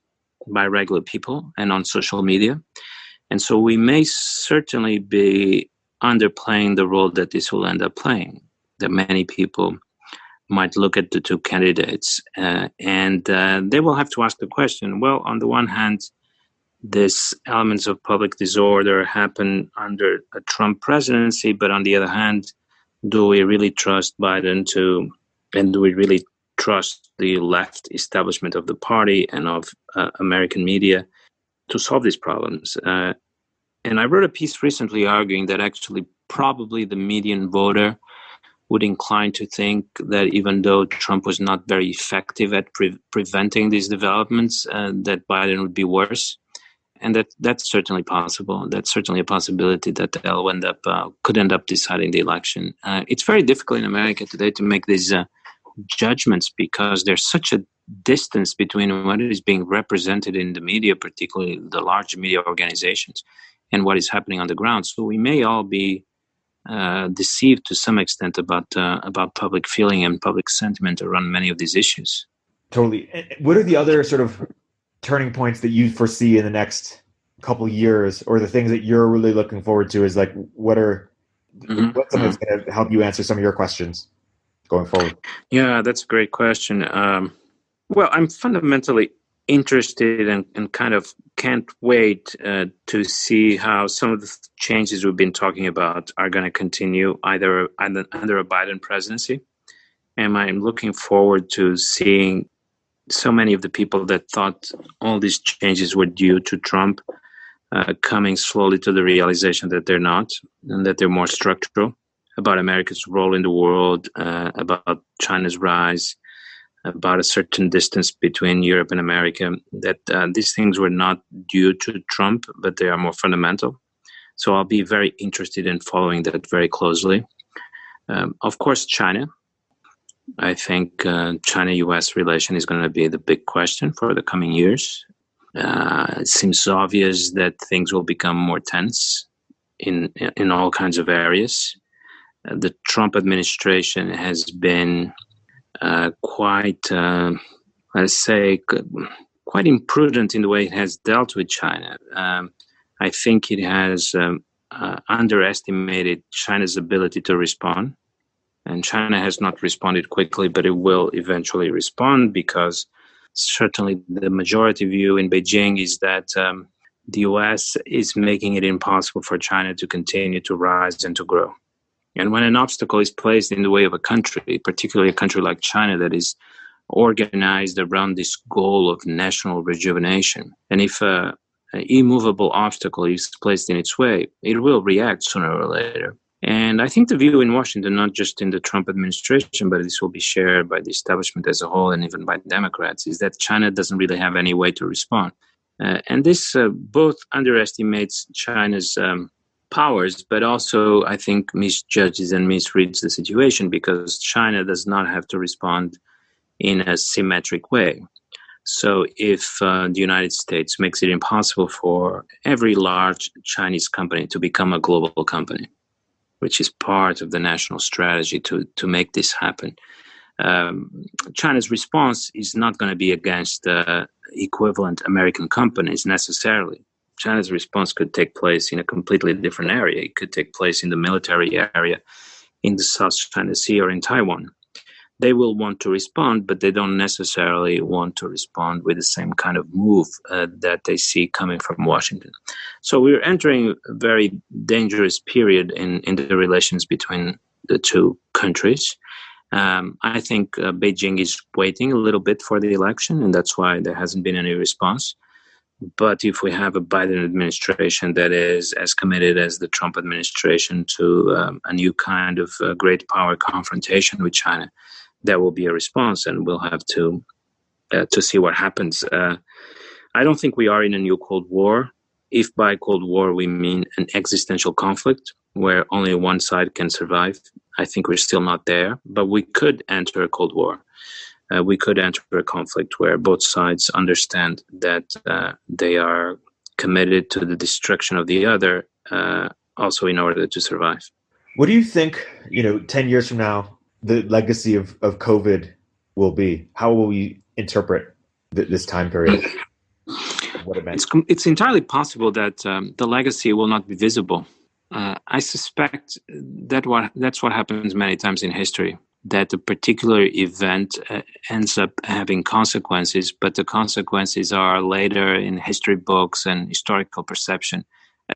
by regular people and on social media. And so we may certainly be underplaying the role that this will end up playing. That many people might look at the two candidates and they will have to ask the question, well, on the one hand, these elements of public disorder happen under a Trump presidency, but on the other hand, do we really trust Biden and do we really trust the left establishment of the party and of American media to solve these problems? And I wrote a piece recently arguing that actually probably the median voter would incline to think that even though Trump was not very effective at preventing these developments, that Biden would be worse. And that's certainly possible. That's certainly a possibility that they'll could end up deciding the election. It's very difficult in America today to make these judgments because there's such a distance between what is being represented in the media, particularly the large media organizations, and what is happening on the ground. So we may all be deceived to some extent about public feeling and public sentiment around many of these issues. Totally. What are the other sort of turning points that you foresee in the next couple years, or the things that you're really looking forward to? Is like what's something that's going to help you answer some of your questions going forward? Yeah, that's a great question. Well, I'm fundamentally interested and kind of can't wait to see how some of the changes we've been talking about are going to continue either under a Biden presidency. And I'm looking forward to seeing so many of the people that thought all these changes were due to Trump coming slowly to the realization that they're not, and that they're more structural, about America's role in the world, about China's rise, about a certain distance between Europe and America, that these things were not due to Trump, but they are more fundamental. So I'll be very interested in following that very closely. Of course, China. I think China-US relation is going to be the big question for the coming years. It seems obvious that things will become more tense in all kinds of areas. The Trump administration has been quite imprudent in the way it has dealt with China. I think it has underestimated China's ability to respond. And China has not responded quickly, but it will eventually respond, because certainly the majority view in Beijing is that the US is making it impossible for China to continue to rise and to grow. And when an obstacle is placed in the way of a country, particularly a country like China that is organized around this goal of national rejuvenation, and if an immovable obstacle is placed in its way, it will react sooner or later. And I think the view in Washington, not just in the Trump administration, but this will be shared by the establishment as a whole and even by Democrats, is that China doesn't really have any way to respond. And this both underestimates China's powers, but also, I think, misjudges and misreads the situation, because China does not have to respond in a symmetric way. So if the United States makes it impossible for every large Chinese company to become a global company, which is part of the national strategy to make this happen, China's response is not going to be against equivalent American companies necessarily. China's response could take place in a completely different area. It could take place in the military area, in the South China Sea, or in Taiwan. They will want to respond, but they don't necessarily want to respond with the same kind of move that they see coming from Washington. So we're entering a very dangerous period in the relations between the two countries. I think Beijing is waiting a little bit for the election, and that's why there hasn't been any response. But if we have a Biden administration that is as committed as the Trump administration to a new kind of great power confrontation with China, there will be a response, and we'll have to see what happens. I don't think we are in a new Cold War. If by Cold War we mean an existential conflict where only one side can survive, I think we're still not there. But we could enter a Cold War. We could enter a conflict where both sides understand that they are committed to the destruction of the other, also in order to survive. What do you think, 10 years from now, the legacy of COVID will be? How will we interpret this time period? What it meant? It's entirely possible that the legacy will not be visible. I suspect that that's what happens many times in history, that a particular event ends up having consequences, but the consequences are later in history books and historical perception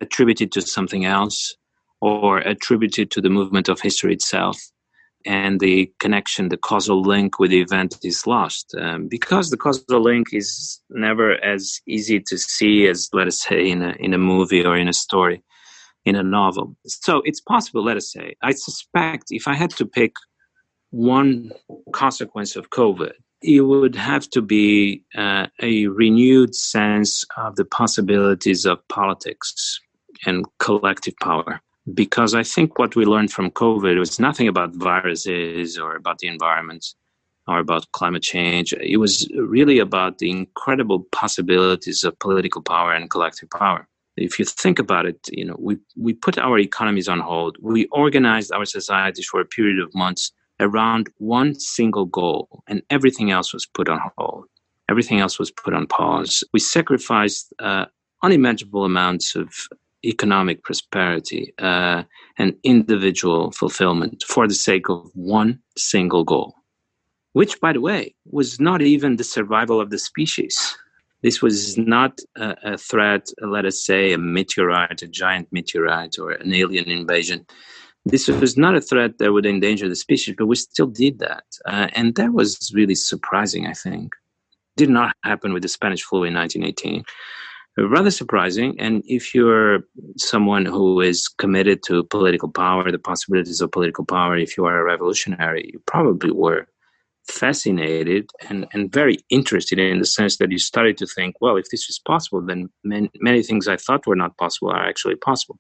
attributed to something else, or attributed to the movement of history itself. And the connection, the causal link with the event is lost, because the causal link is never as easy to see as, let us say, in a movie or in a story, in a novel. So it's possible, let us say, I suspect if I had to pick one consequence of COVID, it would have to be a renewed sense of the possibilities of politics and collective power. Because I think what we learned from COVID was nothing about viruses or about the environment or about climate change. It was really about the incredible possibilities of political power and collective power. If you think about it, we put our economies on hold. We organized our societies for a period of months around one single goal, and everything else was put on hold. Everything else was put on pause. We sacrificed unimaginable amounts of economic prosperity and individual fulfillment for the sake of one single goal, which, by the way, was not even the survival of the species. This was not a threat, let us say, a giant meteorite, or an alien invasion. This was not a threat that would endanger the species, but we still did that. And that was really surprising, I think. It did not happen with the Spanish flu in 1918. Rather surprising. And if you're someone who is committed to political power, the possibilities of political power, if you are a revolutionary, you probably were fascinated and very interested in the sense that you started to think, well, if this is possible, then many things I thought were not possible are actually possible.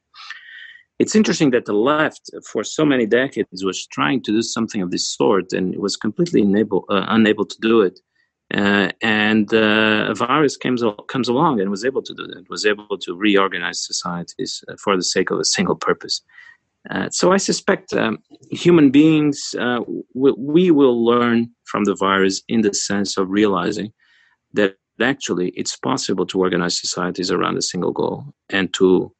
It's interesting that the left, for so many decades, was trying to do something of this sort, and it was completely unable to do it. A virus comes along and was able to do that, was able to reorganize societies for the sake of a single purpose. So I suspect human beings, we will learn from the virus in the sense of realizing that actually it's possible to organize societies around a single goal and to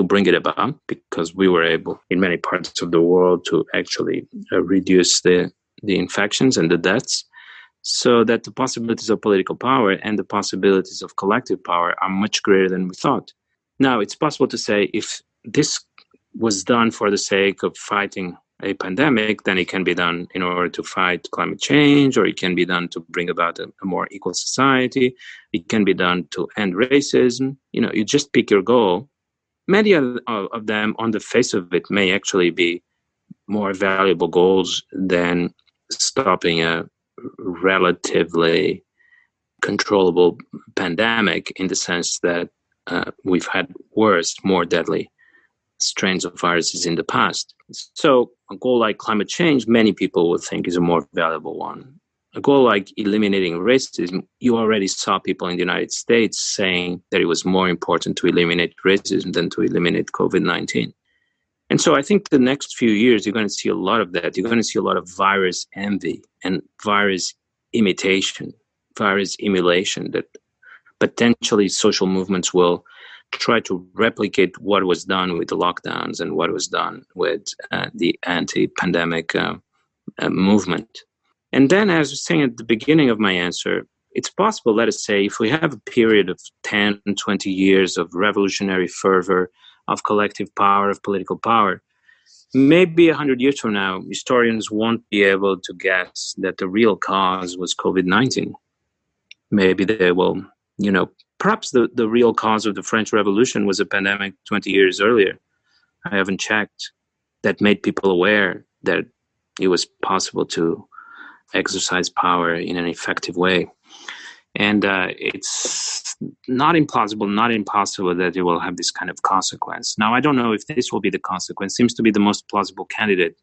bring it about, because we were able in many parts of the world to actually reduce the infections and the deaths, so that the possibilities of political power and the possibilities of collective power are much greater than we thought. Now, it's possible to say if this was done for the sake of fighting a pandemic, then it can be done in order to fight climate change, or it can be done to bring about a more equal society. It can be done to end racism. You just pick your goal. Many of them on the face of it may actually be more valuable goals than stopping a relatively controllable pandemic, in the sense that we've had worse, more deadly strains of viruses in the past. So a goal like climate change, many people would think is a more valuable one. A goal like eliminating racism, you already saw people in the United States saying that it was more important to eliminate racism than to eliminate COVID-19. And so I think the next few years, you're going to see a lot of that. You're going to see a lot of virus envy and virus imitation, virus emulation, that potentially social movements will try to replicate what was done with the lockdowns and what was done with the anti-pandemic movement. And then, as I was saying at the beginning of my answer, it's possible, let us say, if we have a period of 10, 20 years of revolutionary fervor, of collective power, of political power, maybe 100 years from now, historians won't be able to guess that the real cause was COVID-19. Maybe they will, perhaps the real cause of the French Revolution was a pandemic 20 years earlier. I haven't checked. That made people aware that it was possible to exercise power in an effective way. And it's not implausible, not impossible that it will have this kind of consequence. Now, I don't know if this will be the consequence. It seems to be the most plausible candidate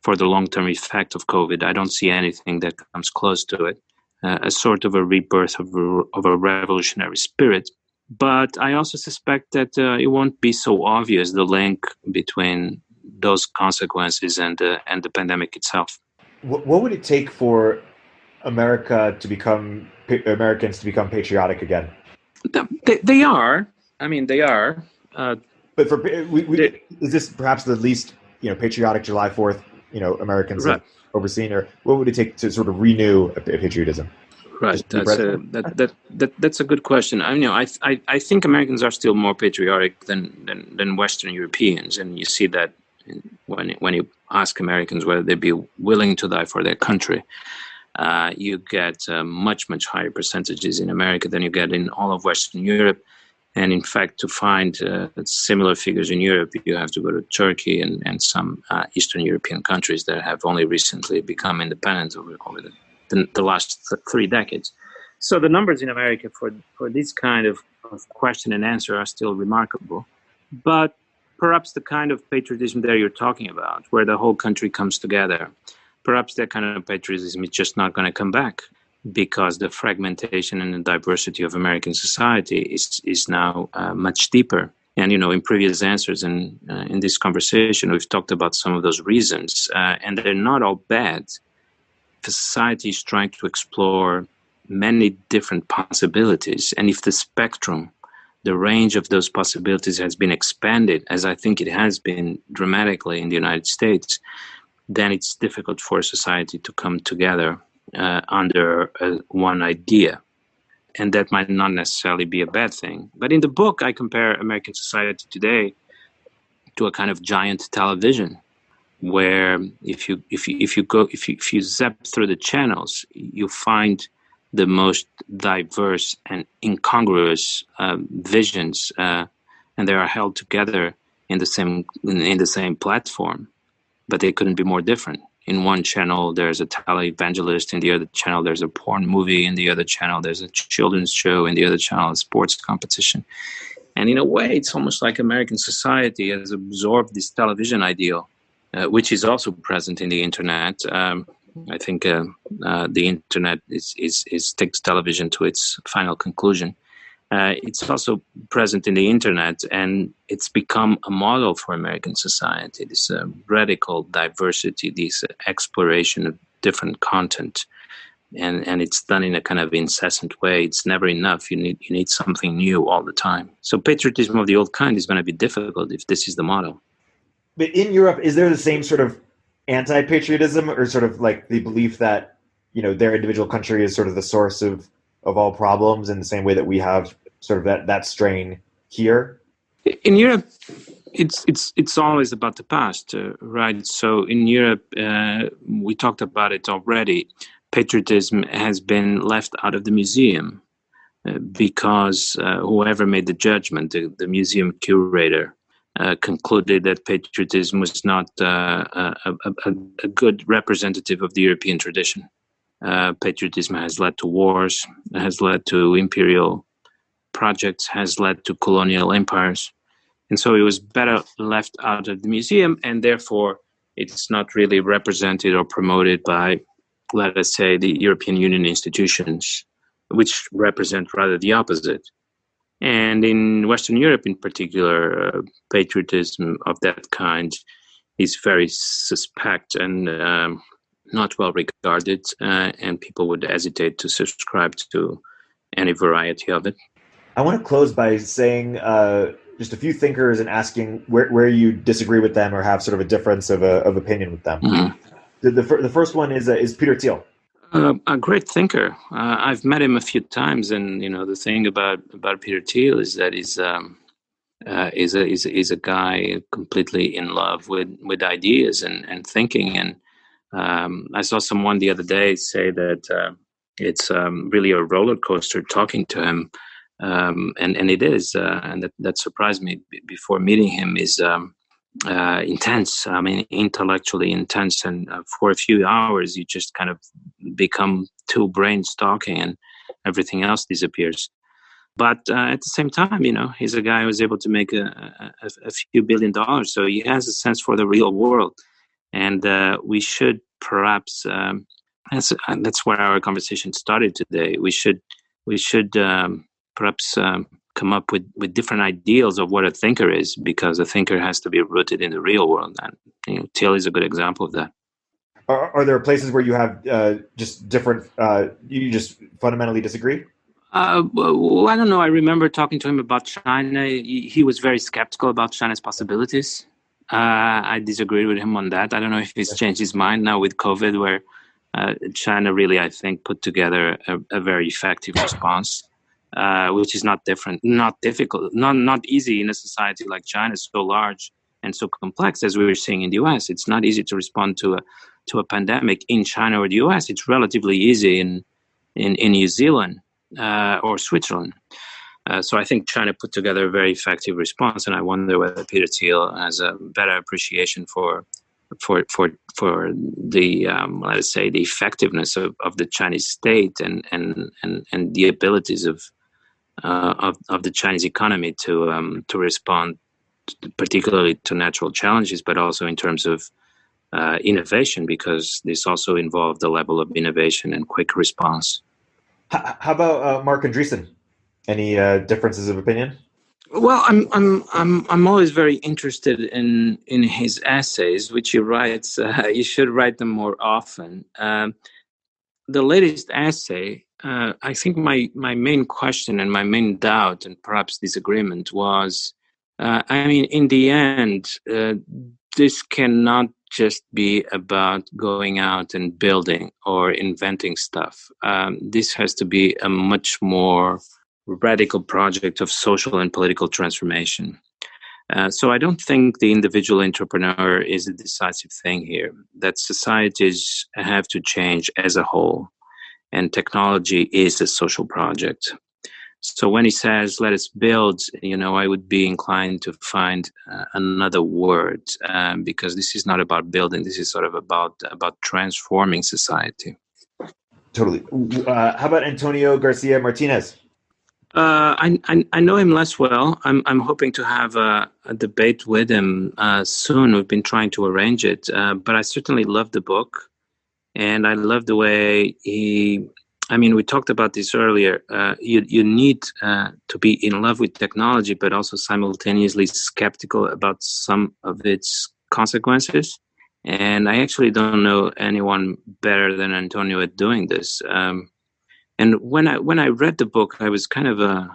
for the long-term effect of COVID. I don't see anything that comes close to it. A sort of a rebirth of a revolutionary spirit. But I also suspect that it won't be so obvious, the link between those consequences and the pandemic itself. What would it take for Americans to become patriotic again? They are. I mean, they are. But is this perhaps the least patriotic July 4th Americans right. have overseen, or what would it take to sort of renew patriotism? Right. That's a good question. I think Americans are still more patriotic than Western Europeans, and you see that when you ask Americans whether they'd be willing to die for their country. You get much higher percentages in America than you get in all of Western Europe. And in fact, to find similar figures in Europe, you have to go to Turkey and some Eastern European countries that have only recently become independent over the last 3 decades. So the numbers in America for this kind of question and answer are still remarkable. But perhaps the kind of patriotism that you're talking about, where the whole country comes together, perhaps that kind of patriotism is just not going to come back, because the fragmentation and the diversity of American society is now much deeper. And, in previous answers and in this conversation, we've talked about some of those reasons, and they're not all bad. Society is trying to explore many different possibilities. And if the spectrum, the range of those possibilities has been expanded, as I think it has been dramatically in the United States, then it's difficult for society to come together under one idea. And that might not necessarily be a bad thing. But in the book, I compare American society today to a kind of giant television, where if you zap through the channels, you find the most diverse and incongruous visions, and they are held together in the same platform. But they couldn't be more different. In one channel, there's a televangelist. In the other channel, there's a porn movie. In the other channel, there's a children's show. In the other channel, a sports competition. And in a way, it's almost like American society has absorbed this television ideal, which is also present in the internet. I think the internet takes television to its final conclusion. It's also present in the internet, and it's become a model for American society. This radical diversity, this exploration of different content, and it's done in a kind of incessant way. It's never enough. You need something new all the time. So patriotism of the old kind is going to be difficult if this is the model. But in Europe, is there the same sort of anti-patriotism, or sort of like the belief that, you know, their individual country is sort of the source of all problems, in the same way that we have sort of that strain here? In Europe, it's always about the past, right? So in Europe, we talked about it already. Patriotism has been left out of the museum because whoever made the judgment, the museum curator, concluded that patriotism was not a good representative of the European tradition. Patriotism has led to wars, has led to imperial projects, has led to colonial empires. And so it was better left out of the museum, and therefore it's not really represented or promoted by, let us say, the European Union institutions, which represent rather the opposite. And in Western Europe in particular, patriotism of that kind is very suspect and not well regarded, and people would hesitate to subscribe to any variety of it. I want to close by saying just a few thinkers and asking where you disagree with them or have sort of a difference of opinion with them. Mm-hmm. The first one is Peter Thiel. A great thinker. I've met him a few times, and you know, the thing about Peter Thiel is that he's a guy completely in love with ideas and thinking. And I saw someone the other day say that it's really a roller coaster talking to him, and it is, and that surprised me. Before meeting him, is intense. I mean, intellectually intense, and for a few hours, you just kind of become two brains talking, and everything else disappears. But at the same time, you know, he's a guy who was able to make a few $1 billion, so he has a sense for the real world, and we should perhaps. That's where our conversation started today. We should perhaps come up with different ideals of what a thinker is, because a thinker has to be rooted in the real world. And you know, Thiel is a good example of that. Are there places where you have just different, you just fundamentally disagree? Well, I don't know. I remember talking to him about China. He was very skeptical about China's possibilities. I disagreed with him on that. I don't know if he's changed his mind now with COVID, where China really, I think, put together a very effective response. Which is not difficult, not easy in a society like China, so large and so complex as we were seeing in the US. It's not easy to respond to a pandemic in China or the US. It's relatively easy in New Zealand or Switzerland. So I think China put together a very effective response, and I wonder whether Peter Thiel has a better appreciation for the let us say the effectiveness of the Chinese state and the abilities of the Chinese economy to respond particularly to natural challenges, but also in terms of innovation, because this also involved the level of innovation and quick response. How about Mark Andreessen? Any differences of opinion? Well, I'm always very interested in his essays, which he writes. You should write them more often. The latest essay, I think my main question and my main doubt and perhaps disagreement was, in the end, this cannot just be about going out and building or inventing stuff. This has to be a much more radical project of social and political transformation. So I don't think the individual entrepreneur is a decisive thing here, that societies have to change as a whole, and technology is a social project. So when he says, let us build, I would be inclined to find another word, because this is not about building. This is sort of about transforming society. Totally. How about Antonio Garcia Martinez? I know him less well. I'm hoping to have a debate with him soon. We've been trying to arrange it, but I certainly love the book, and I love the way we talked about this earlier. You need to be in love with technology, but also simultaneously skeptical about some of its consequences. And I actually don't know anyone better than Antonio at doing this. And when I read the book, I was kind of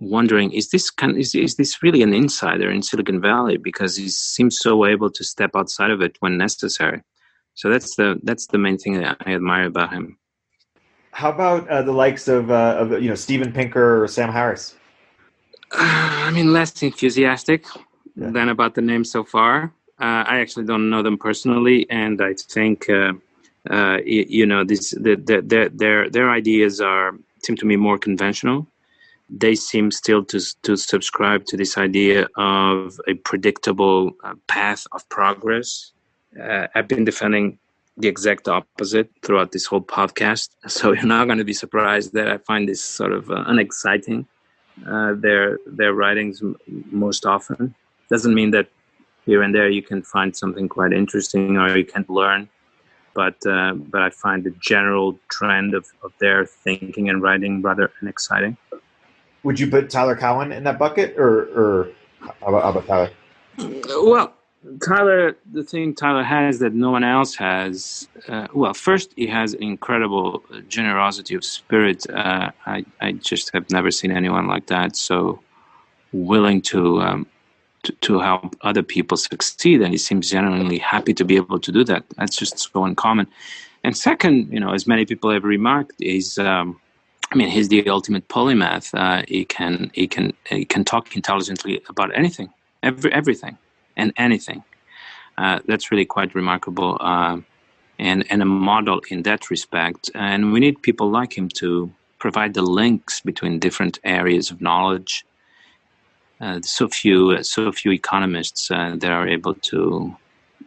wondering: is this really an insider in Silicon Valley? Because he seems so able to step outside of it when necessary. So that's the main thing that I admire about him. How about the likes of Steven Pinker or Sam Harris? Less enthusiastic than about the name so far. I actually don't know them personally, and I think their ideas seem to me more conventional. They seem still to subscribe to this idea of a predictable path of progress. I've been defending the exact opposite throughout this whole podcast, so you're not going to be surprised that I find this sort of unexciting. Their writings most often doesn't mean that here and there you can find something quite interesting or you can learn, but I find the general trend of their thinking and writing rather unexciting. Would you put Tyler Cowen in that bucket, or how about Tyler? Well, Tyler, the thing Tyler has that no one else has, first, he has incredible generosity of spirit. I just have never seen anyone like that, so willing to help other people succeed, and he seems genuinely happy to be able to do that. That's just so uncommon. And second, as many people have remarked, he's the ultimate polymath. He can talk intelligently about anything, everything. And anything. That's really quite remarkable, and a model in that respect. And we need people like him to provide the links between different areas of knowledge. So few economists that are able to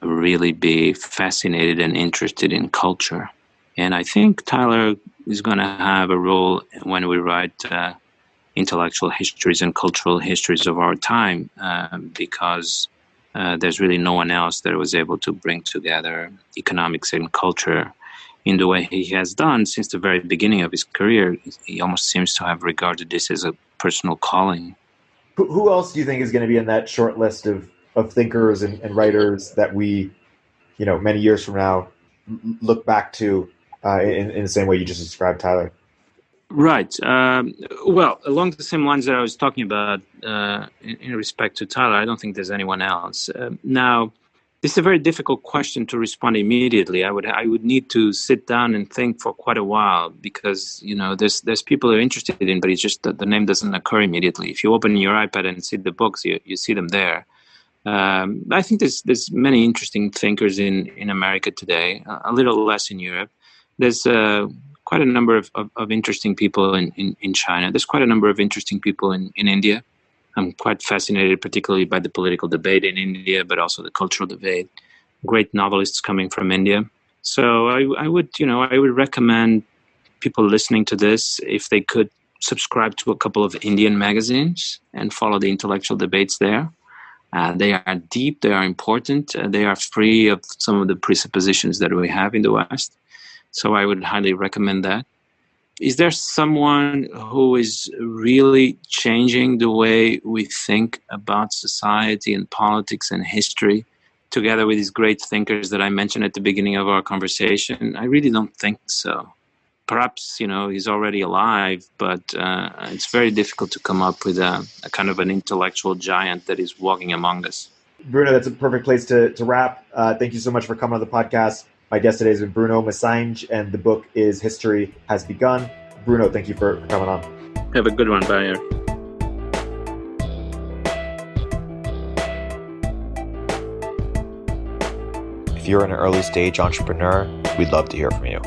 really be fascinated and interested in culture. And I think Tyler is going to have a role when we write intellectual histories and cultural histories of our time, because there's really no one else that was able to bring together economics and culture in the way he has done since the very beginning of his career. He almost seems to have regarded this as a personal calling. Who else do you think is going to be in that short list of thinkers and writers that we, many years from now, look back to in the same way you just described Tyler? Right. Along the same lines that I was talking about in respect to Tyler, I don't think there's anyone else. Now, this is a very difficult question to respond immediately. I would need to sit down and think for quite a while, because there's people who are interested in, but it's just that the name doesn't occur immediately. If you open your iPad and see the books, you see them there. I think there's many interesting thinkers in America today, a little less in Europe. There's quite a number of interesting people in China. There's quite a number of interesting people in India. I'm quite fascinated particularly by the political debate in India, but also the cultural debate. Great novelists coming from India. So I would recommend people listening to this, if they could, subscribe to a couple of Indian magazines and follow the intellectual debates there. They are deep, they are important, they are free of some of the presuppositions that we have in the West. So I would highly recommend that. Is there someone who is really changing the way we think about society and politics and history, together with these great thinkers that I mentioned at the beginning of our conversation? I really don't think so. Perhaps, he's already alive, but it's very difficult to come up with a kind of an intellectual giant that is walking among us. Bruno, that's a perfect place to wrap. Thank you so much for coming on the podcast. My guest today has been Bruno Maçães, and the book is History Has Begun. Bruno, thank you for coming on. Have a good one. Bye, Erik. If you're an early stage entrepreneur, we'd love to hear from you.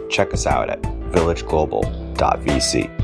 Check us out at villageglobal.vc.